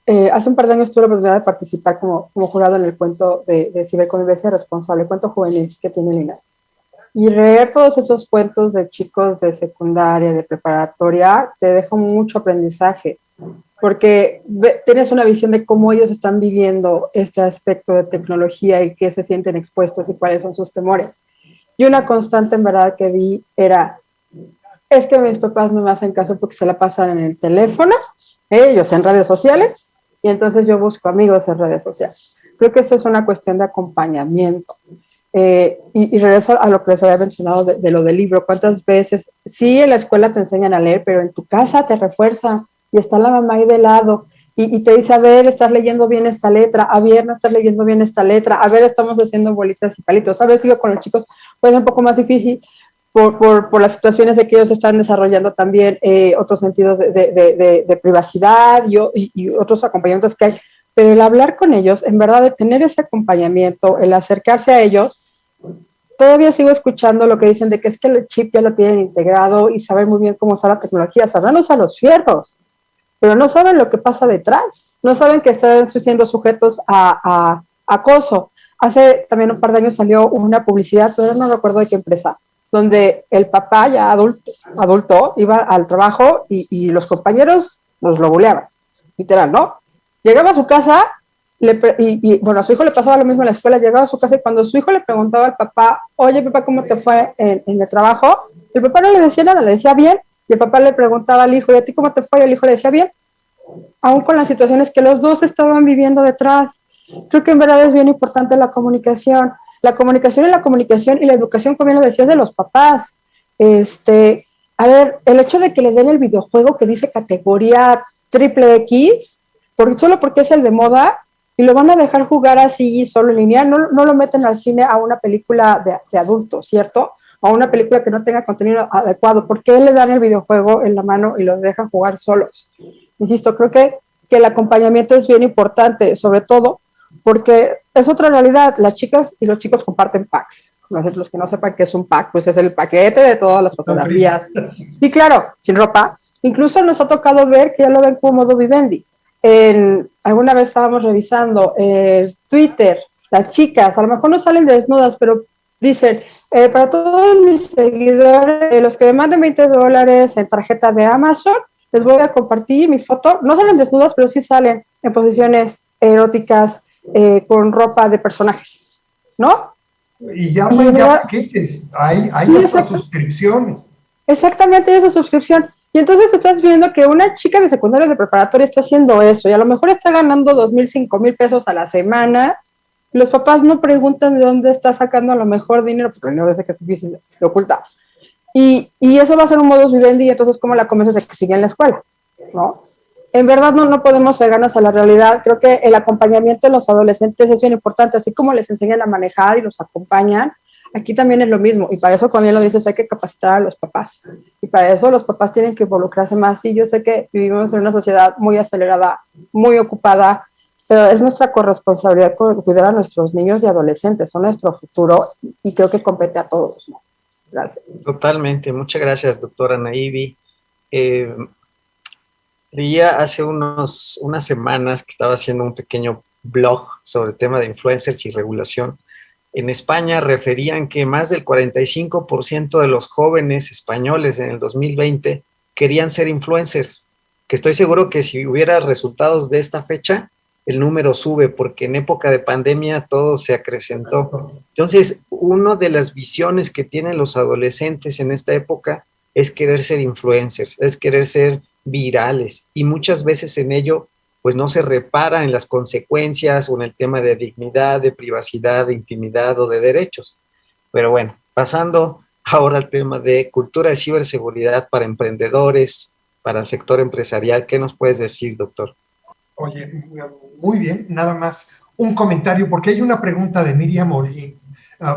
Hace un par de años tuve la oportunidad de participar como jurado en el cuento de ciberconvivencia responsable, cuento juvenil que tiene el INAI. Y leer todos esos cuentos de chicos de secundaria, de preparatoria, te deja mucho aprendizaje, porque tienes una visión de cómo ellos están viviendo este aspecto de tecnología y qué se sienten expuestos y cuáles son sus temores. Y una constante en verdad que vi era: es que mis papás no me hacen caso porque se la pasan en el teléfono, ellos en redes sociales, y entonces yo busco amigos en redes sociales. Creo que esto es una cuestión de acompañamiento. Y regreso a lo que les había mencionado de lo del libro. ¿Cuántas veces? Sí, en la escuela te enseñan a leer, pero en tu casa te refuerzan y está la mamá ahí de lado y te dice, a ver, estás leyendo bien esta letra, a ver, no estás leyendo bien esta letra, a ver, estamos haciendo bolitas y palitos. A ver, sigo con los chicos, pues es un poco más difícil por las situaciones de que ellos están desarrollando también otros sentidos de privacidad y otros acompañamientos que hay. Pero el hablar con ellos, en verdad, de tener ese acompañamiento, el acercarse a ellos, todavía sigo escuchando lo que dicen de que es que el chip ya lo tienen integrado y saben muy bien cómo usar la tecnología, sabrán usar los fierros, pero no saben lo que pasa detrás, no saben que están siendo sujetos a acoso. Hace también un par de años salió una publicidad, pero no recuerdo de qué empresa, donde el papá ya adulto iba al trabajo y los compañeros los lo buleaban, literal, ¿no? Llegaba a su casa bueno, a su hijo le pasaba lo mismo en la escuela, llegaba a su casa y cuando su hijo le preguntaba al papá, oye papá, ¿cómo te fue en el trabajo? El papá no le decía nada, le decía bien, y el papá le preguntaba al hijo, ¿y a ti cómo te fue? Y el hijo le decía bien, aún con las situaciones que los dos estaban viviendo detrás. Creo que en verdad es bien importante la comunicación y la comunicación y la educación, como bien lo decías, de los papás. A ver, el hecho de que le den el videojuego que dice categoría XXX, solo porque es el de moda, y lo van a dejar jugar así, solo en línea, no lo meten al cine a una película de adultos, ¿cierto? O a una película que no tenga contenido adecuado. ¿Por qué le dan el videojuego en la mano y los dejan jugar solos? Insisto, creo que el acompañamiento es bien importante, sobre todo porque es otra realidad. Las chicas y los chicos comparten packs. Los que no sepan qué es un pack, pues es el paquete de todas las fotografías. Y claro, sin ropa. Incluso nos ha tocado ver que ya lo ven como modo vivendi. Alguna vez estábamos revisando Twitter, las chicas, a lo mejor no salen desnudas, pero dicen, para todos mis seguidores, los que me manden $20 en tarjeta de Amazon, les voy a compartir mi foto. No salen desnudas, pero sí salen en posiciones eróticas, con ropa de personajes, ¿no? Y ya hay paquetes, hay hasta suscripciones. Exactamente, esa suscripción. Y entonces estás viendo que una chica de secundaria de preparatoria está haciendo eso y a lo mejor está ganando 2,000, 5,000 pesos a la semana. Los papás no preguntan de dónde está sacando a lo mejor dinero, porque no desde que es difícil, se oculta. Y eso va a ser un modus vivendi, y entonces ¿cómo la convences de que sigue en la escuela? ¿No? En verdad no podemos cegarnos a la realidad. Creo que el acompañamiento de los adolescentes es bien importante, así como les enseñan a manejar y los acompañan. Aquí también es lo mismo, y para eso, como bien lo dices, hay que capacitar a los papás, y para eso los papás tienen que involucrarse más. Sí, yo sé que vivimos en una sociedad muy acelerada, muy ocupada, pero es nuestra corresponsabilidad cuidar a nuestros niños y adolescentes, son nuestro futuro, y creo que compete a todos, ¿no? Gracias. Totalmente, muchas gracias, doctora Naivi. Leía hace unas semanas que estaba haciendo un pequeño blog sobre el tema de influencers y regulación. En España referían que más del 45% de los jóvenes españoles en el 2020 querían ser influencers, que estoy seguro que si hubiera resultados de esta fecha, el número sube, porque en época de pandemia todo se acrecentó. Entonces, una de las visiones que tienen los adolescentes en esta época es querer ser influencers, es querer ser virales, y muchas veces en ello pues no se repara en las consecuencias o en el tema de dignidad, de privacidad, de intimidad o de derechos. Pero bueno, pasando ahora al tema de cultura de ciberseguridad para emprendedores, para el sector empresarial, ¿qué nos puedes decir, doctor? Oye, muy bien, nada más un comentario, porque hay una pregunta de Miriam Olguín,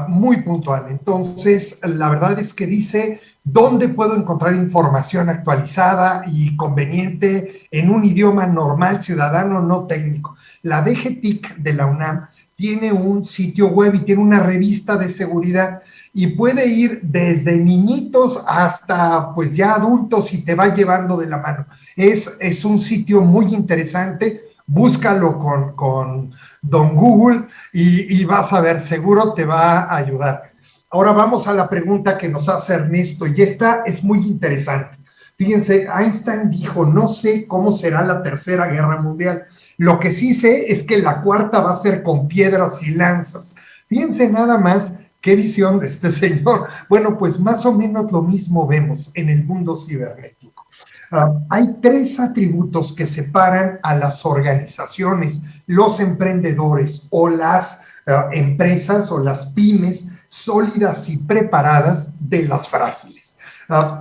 muy puntual. Entonces, la verdad es que dice, ¿dónde puedo encontrar información actualizada y conveniente en un idioma normal, ciudadano, no técnico? La DGTIC de la UNAM tiene un sitio web y tiene una revista de seguridad y puede ir desde niñitos hasta pues ya adultos y te va llevando de la mano. Es un sitio muy interesante, búscalo con Don Google y vas a ver, seguro te va a ayudar. Ahora vamos a la pregunta que nos hace Ernesto, y esta es muy interesante. Fíjense, Einstein dijo, no sé cómo será la Tercera Guerra Mundial. Lo que sí sé es que la cuarta va a ser con piedras y lanzas. Fíjense nada más qué visión de este señor. Bueno, pues más o menos lo mismo vemos en el mundo cibernético. Hay 3 atributos que separan a las organizaciones los emprendedores o las empresas o las pymes sólidas y preparadas de las frágiles.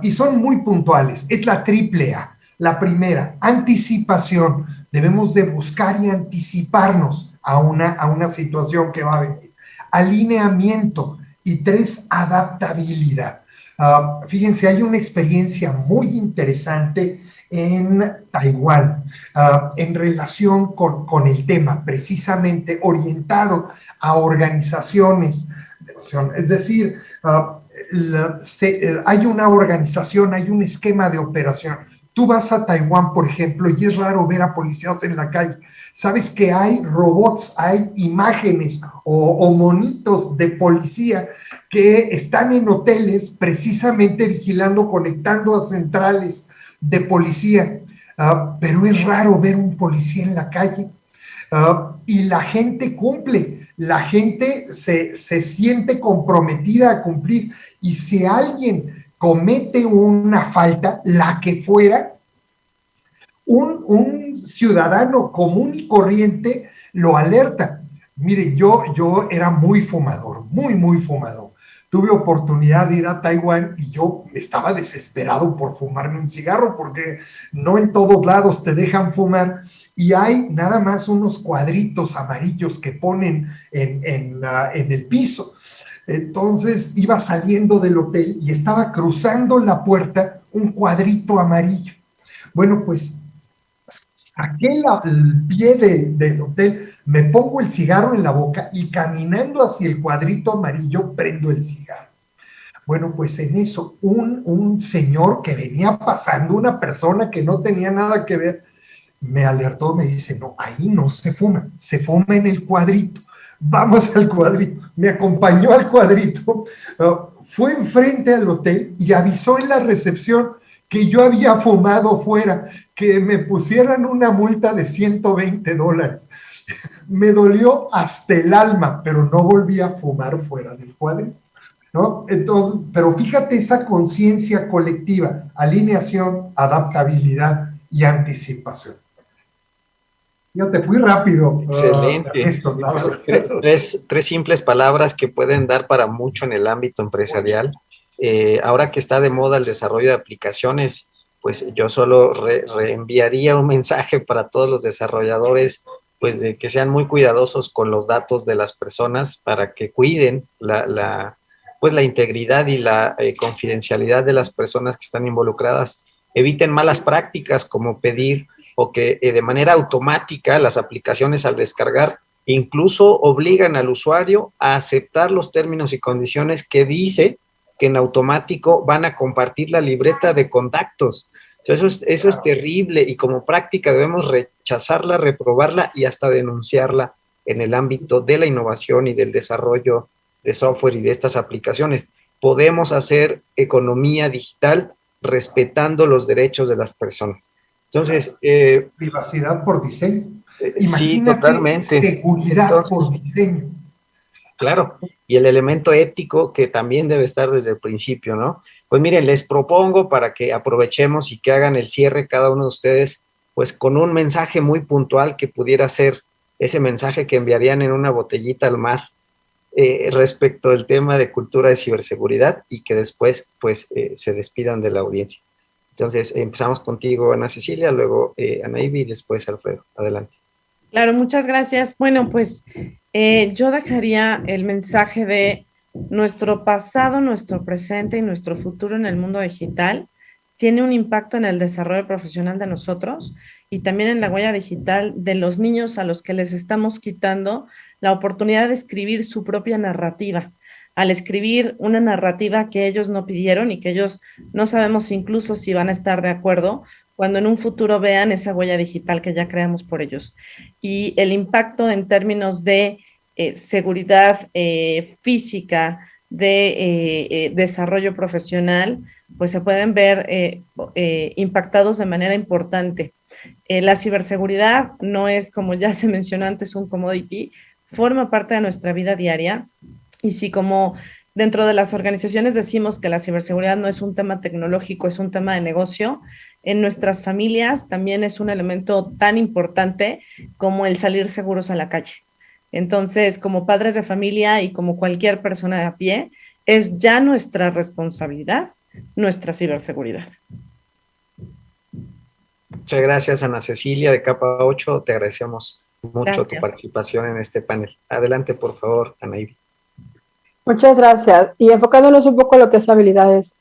Y son muy puntuales. Es la triple A. La primera, anticipación. Debemos de buscar y anticiparnos a una situación que va a venir. Alineamiento. Y 3, adaptabilidad. Fíjense, hay una experiencia muy interesante en Taiwán en relación con el tema, precisamente orientado a organizaciones. Es decir, hay una organización, hay un esquema de operación. Tú vas a Taiwán, por ejemplo, y es raro ver a policías en la calle. Sabes que hay robots, hay imágenes o monitos de policía que están en hoteles precisamente vigilando, conectando a centrales de policía. Pero es raro ver un policía en la calle. Y la gente cumple, la gente se siente comprometida a cumplir. Y si alguien comete una falta, la que fuera, un ciudadano común y corriente lo alerta. Mire, yo era muy fumador, muy fumador. Tuve oportunidad de ir a Taiwán y yo estaba desesperado por fumarme un cigarro porque no en todos lados te dejan fumar y hay nada más unos cuadritos amarillos que ponen en el piso. Entonces iba saliendo del hotel y estaba cruzando la puerta un cuadrito amarillo. Bueno, pues saqué el pie del hotel, me pongo el cigarro en la boca y caminando hacia el cuadrito amarillo prendo el cigarro. Bueno, pues en eso un señor que venía pasando, una persona que no tenía nada que ver, me alertó, me dice, no, ahí no se fuma en el cuadrito. Vamos al cuadrito. Me acompañó al cuadrito, fue enfrente al hotel y avisó en la recepción que yo había fumado fuera, que me pusieran una multa de $120. Me dolió hasta el alma, pero no volví a fumar fuera del cuadrito, ¿no? Entonces, pero fíjate esa conciencia colectiva, alineación, adaptabilidad y anticipación. Yo te fui rápido. Excelente. Tres simples palabras que pueden dar para mucho en el ámbito empresarial. Ahora que está de moda el desarrollo de aplicaciones, pues yo solo reenviaría un mensaje para todos los desarrolladores, pues de que sean muy cuidadosos con los datos de las personas para que cuiden la integridad y la confidencialidad de las personas que están involucradas. Eviten malas prácticas como pedir o que de manera automática las aplicaciones al descargar incluso obligan al usuario a aceptar los términos y condiciones que dice que en automático van a compartir la libreta de contactos. Entonces, eso es terrible y como práctica debemos rechazarla, reprobarla y hasta denunciarla en el ámbito de la innovación y del desarrollo de software y de estas aplicaciones. Podemos hacer economía digital respetando los derechos de las personas. Entonces, privacidad por diseño. Sí, totalmente. Seguridad por diseño. Claro, y el elemento ético que también debe estar desde el principio, ¿no? Pues miren, les propongo para que aprovechemos y que hagan el cierre cada uno de ustedes, pues con un mensaje muy puntual que pudiera ser ese mensaje que enviarían en una botellita al mar respecto del tema de cultura de ciberseguridad y que después, pues, se despidan de la audiencia. Entonces, empezamos contigo, Ana Cecilia, luego Ana Ivy y después Alfredo. Adelante. Claro, muchas gracias. Bueno, pues yo dejaría el mensaje de nuestro pasado, nuestro presente y nuestro futuro en el mundo digital tiene un impacto en el desarrollo profesional de nosotros y también en la huella digital de los niños a los que les estamos quitando la oportunidad de escribir su propia narrativa. Al escribir una narrativa que ellos no pidieron y que ellos no sabemos incluso si van a estar de acuerdo cuando en un futuro vean esa huella digital que ya creamos por ellos. Y el impacto en términos de seguridad física, de desarrollo profesional, pues se pueden ver impactados de manera importante. La ciberseguridad no es, como ya se mencionó antes, un commodity, forma parte de nuestra vida diaria. Y si como dentro de las organizaciones decimos que la ciberseguridad no es un tema tecnológico, es un tema de negocio, en nuestras familias también es un elemento tan importante como el salir seguros a la calle. Entonces, como padres de familia y como cualquier persona de a pie, es ya nuestra responsabilidad, nuestra ciberseguridad. Muchas gracias, Ana Cecilia de Capa 8. Te agradecemos mucho Gracias. tu participación en este panel. Adelante, por favor, Anaíbi. Muchas gracias. Y enfocándonos un poco en lo que es habilidades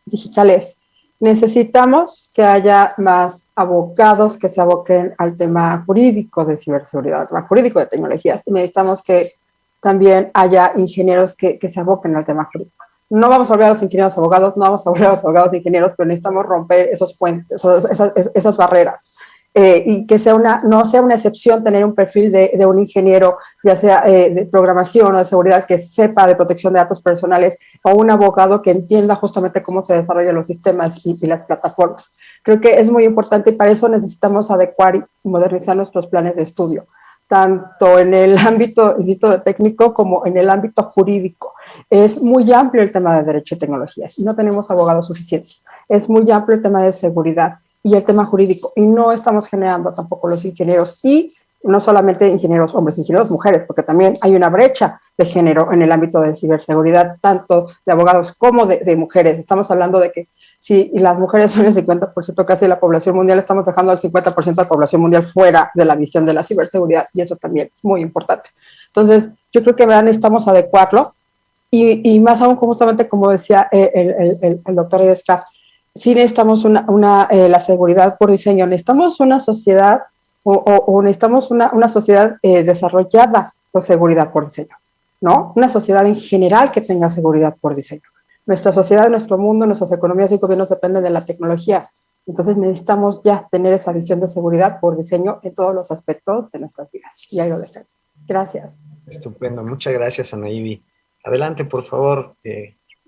digitales, necesitamos que haya más abogados que se aboquen al tema jurídico de ciberseguridad, al tema jurídico de tecnologías. Y necesitamos que también haya ingenieros que se aboquen al tema jurídico. No vamos a volver a los ingenieros abogados, no vamos a volver a los abogados ingenieros, pero necesitamos romper esos puentes, esas barreras. Y que no sea una excepción tener un perfil de un ingeniero, ya sea de programación o de seguridad, que sepa de protección de datos personales, o un abogado que entienda justamente cómo se desarrollan los sistemas y las plataformas. Creo que es muy importante y para eso necesitamos adecuar y modernizar nuestros planes de estudio, tanto en el ámbito, insisto, técnico como en el ámbito jurídico. Es muy amplio el tema de derecho y tecnologías y no tenemos abogados suficientes. Es muy amplio el tema de seguridad y el tema jurídico, y no estamos generando tampoco los ingenieros, y no solamente ingenieros hombres, ingenieros mujeres, porque también hay una brecha de género en el ámbito de ciberseguridad, tanto de abogados como de mujeres. Estamos hablando de que si las mujeres son el 50% casi de la población mundial, estamos dejando al 50% de la población mundial fuera de la visión de la ciberseguridad, y eso también es muy importante. Entonces, yo creo que necesitamos adecuarlo, y más aún, justamente como decía el doctor Edescar, sí necesitamos la seguridad por diseño. Necesitamos una sociedad o necesitamos una sociedad desarrollada por seguridad por diseño, ¿no? Una sociedad en general que tenga seguridad por diseño. Nuestra sociedad, nuestro mundo, nuestras economías y gobiernos dependen de la tecnología. Entonces necesitamos ya tener esa visión de seguridad por diseño en todos los aspectos de nuestras vidas. Y ahí lo dejo. Gracias. Estupendo. Muchas gracias, Anaíbi. Adelante, por favor,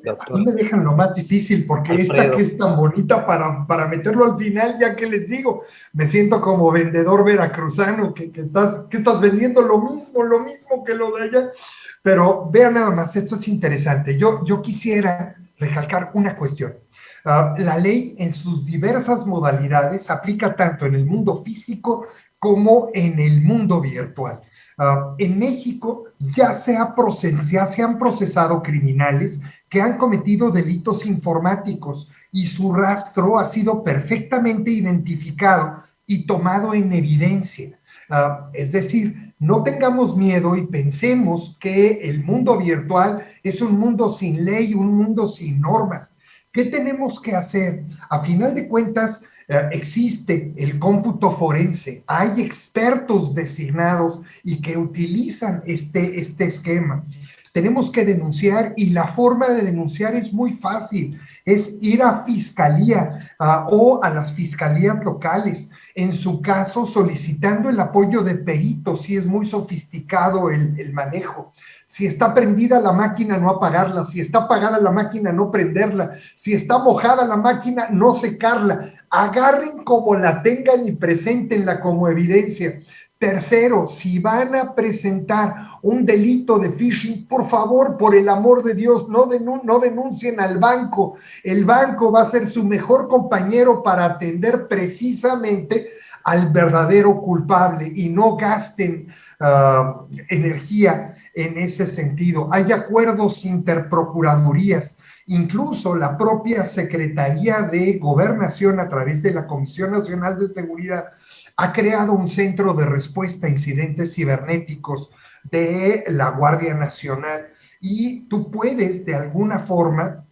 doctor. A mí me dejan lo más difícil, porque Alfredo. esta que es tan bonita para meterlo al final, ya que les digo, me siento como vendedor veracruzano, que estás vendiendo lo mismo que lo de allá. Pero vean nada más, esto es interesante. Yo quisiera recalcar una cuestión. La ley en sus diversas modalidades aplica tanto en el mundo físico como en el mundo virtual. En México ya se han procesado criminales que han cometido delitos informáticos y su rastro ha sido perfectamente identificado y tomado en evidencia. Es decir, no tengamos miedo y pensemos que el mundo virtual es un mundo sin ley, un mundo sin normas. ¿Qué tenemos que hacer? A final de cuentas, existe el cómputo forense, hay expertos designados y que utilizan este esquema. Tenemos que denunciar, y la forma de denunciar es muy fácil, es ir a fiscalía o a las fiscalías locales, en su caso solicitando el apoyo de peritos, si es muy sofisticado el manejo. Si está prendida la máquina, no apagarla. Si está apagada la máquina, no prenderla. Si está mojada la máquina, no secarla. Agarren como la tengan y preséntenla como evidencia. Tercero, si van a presentar un delito de phishing, por favor, por el amor de Dios, no denuncien al banco. El banco va a ser su mejor compañero para atender precisamente al verdadero culpable, y no gasten energía en ese sentido. Hay acuerdos interprocuradurías, incluso la propia Secretaría de Gobernación, a través de la Comisión Nacional de Seguridad, ha creado un centro de respuesta a incidentes cibernéticos de la Guardia Nacional, y tú puedes de alguna forma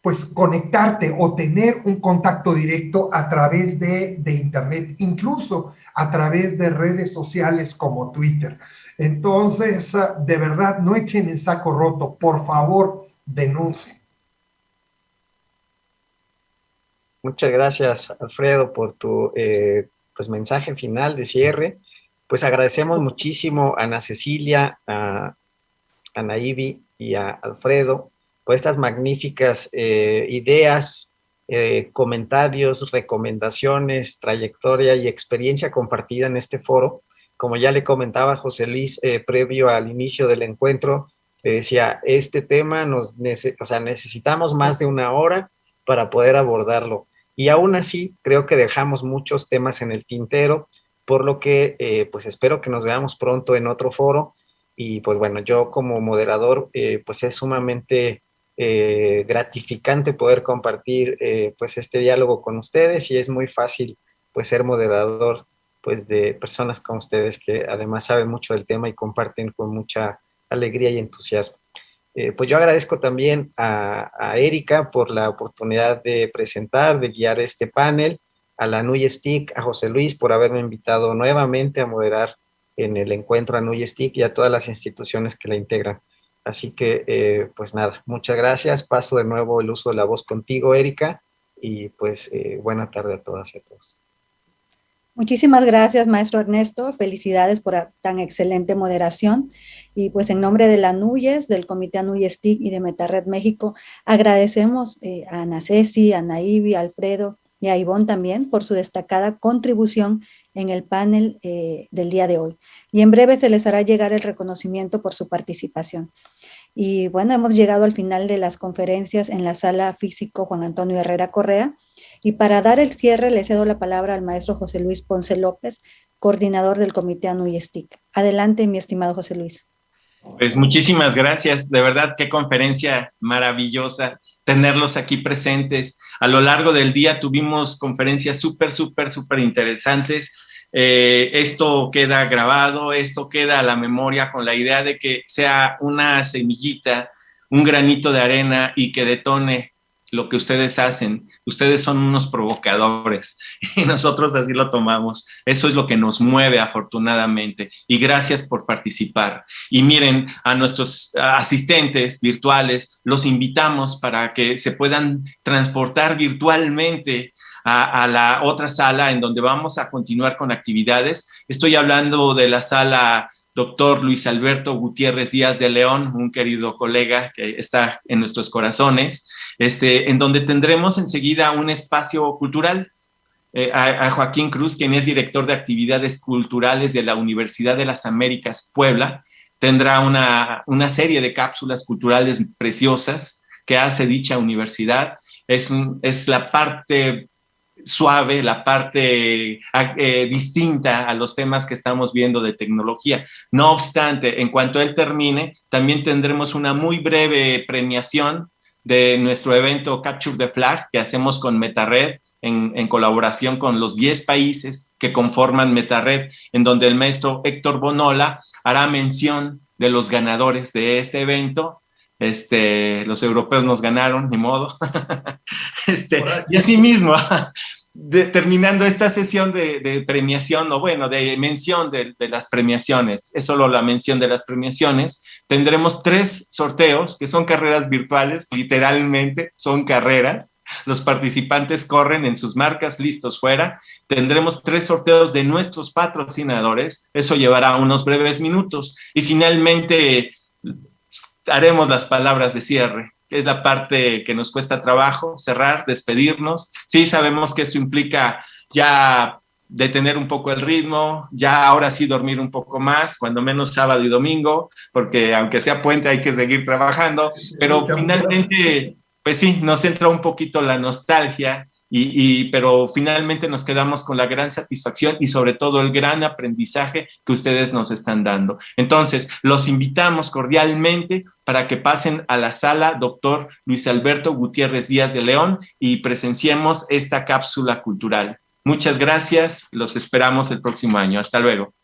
pues conectarte o tener un contacto directo a través de internet, incluso a través de redes sociales como Twitter. Entonces, de verdad, no echen en saco roto, por favor, denuncien. Muchas gracias, Alfredo, por tu pues mensaje final de cierre. Pues agradecemos muchísimo a Ana Cecilia, a Anaíbi y a Alfredo por estas magníficas ideas, comentarios, recomendaciones, trayectoria y experiencia compartida en este foro. Como ya le comentaba José Luis previo al inicio del encuentro, le decía, este tema necesitamos más de una hora para poder abordarlo. y aún así creo que dejamos muchos temas en el tintero, por lo que pues espero que nos veamos pronto en otro foro. Y pues bueno, yo como moderador pues es sumamente gratificante poder compartir pues este diálogo con ustedes, y es muy fácil pues ser moderador pues de personas como ustedes que además saben mucho del tema y comparten con mucha alegría y entusiasmo. Pues yo agradezco también a Erika por la oportunidad de presentar, de guiar este panel, a la NUY STIC, a José Luis por haberme invitado nuevamente a moderar en el encuentro a NUY STIC, y a todas las instituciones que la integran. Así que, pues nada, muchas gracias. Paso de nuevo el uso de la voz contigo, Erika, y pues buena tarde a todas y a todos. Muchísimas gracias, maestro Ernesto. Felicidades por tan excelente moderación. Y pues en nombre de la NUYES, del Comité NUYES TIC y de MetaRed México, agradecemos a Ana Ceci, a Naivi, a Alfredo y a Ivonne también por su destacada contribución en el panel del día de hoy. Y en breve se les hará llegar el reconocimiento por su participación. Y bueno, hemos llegado al final de las conferencias en la sala físico Juan Antonio Herrera Correa. Y para dar el cierre, le cedo la palabra al maestro José Luis Ponce López, coordinador del Comité NUYES TIC. Adelante, mi estimado José Luis. Pues muchísimas gracias. De verdad, qué conferencia maravillosa tenerlos aquí presentes. A lo largo del día tuvimos conferencias súper interesantes. Esto queda grabado, esto queda a la memoria con la idea de que sea una semillita, un granito de arena y que detone lo que ustedes hacen. Ustedes son unos provocadores y nosotros así lo tomamos. Eso es lo que nos mueve, afortunadamente, y gracias por participar. Y miren, a nuestros asistentes virtuales los invitamos para que se puedan transportar virtualmente a la otra sala en donde vamos a continuar con actividades. Estoy hablando de la sala doctor Luis Alberto Gutiérrez Díaz de León, un querido colega que está en nuestros corazones, en donde tendremos enseguida un espacio cultural. A Joaquín Cruz, quien es director de actividades culturales de la Universidad de las Américas, Puebla, tendrá una serie de cápsulas culturales preciosas que hace dicha universidad. Es la parte suave, la parte distinta a los temas que estamos viendo de tecnología. No obstante, en cuanto él termine, también tendremos una muy breve premiación de nuestro evento Capture the Flag que hacemos con MetaRed en colaboración con los 10 países que conforman MetaRed, en donde el maestro Héctor Bonola hará mención de los ganadores de este evento. Los europeos nos ganaron, ni modo. Y así mismo, terminando esta sesión de premiación, o bueno, de mención de las premiaciones, es solo la mención de las premiaciones, tendremos 3 sorteos que son carreras virtuales, literalmente son carreras. Los participantes corren en sus marcas, listos, fuera. Tendremos 3 sorteos de nuestros patrocinadores, eso llevará unos breves minutos, y finalmente haremos las palabras de cierre, que es la parte que nos cuesta trabajo, cerrar, despedirnos. Sí, sabemos que esto implica ya detener un poco el ritmo, ya ahora sí dormir un poco más, cuando menos sábado y domingo, porque aunque sea puente hay que seguir trabajando, pero finalmente, pues sí, nos entra un poquito la nostalgia, pero finalmente nos quedamos con la gran satisfacción y sobre todo el gran aprendizaje que ustedes nos están dando. Entonces, los invitamos cordialmente para que pasen a la sala doctor Luis Alberto Gutiérrez Díaz de León y presenciemos esta cápsula cultural. Muchas gracias, los esperamos el próximo año. Hasta luego.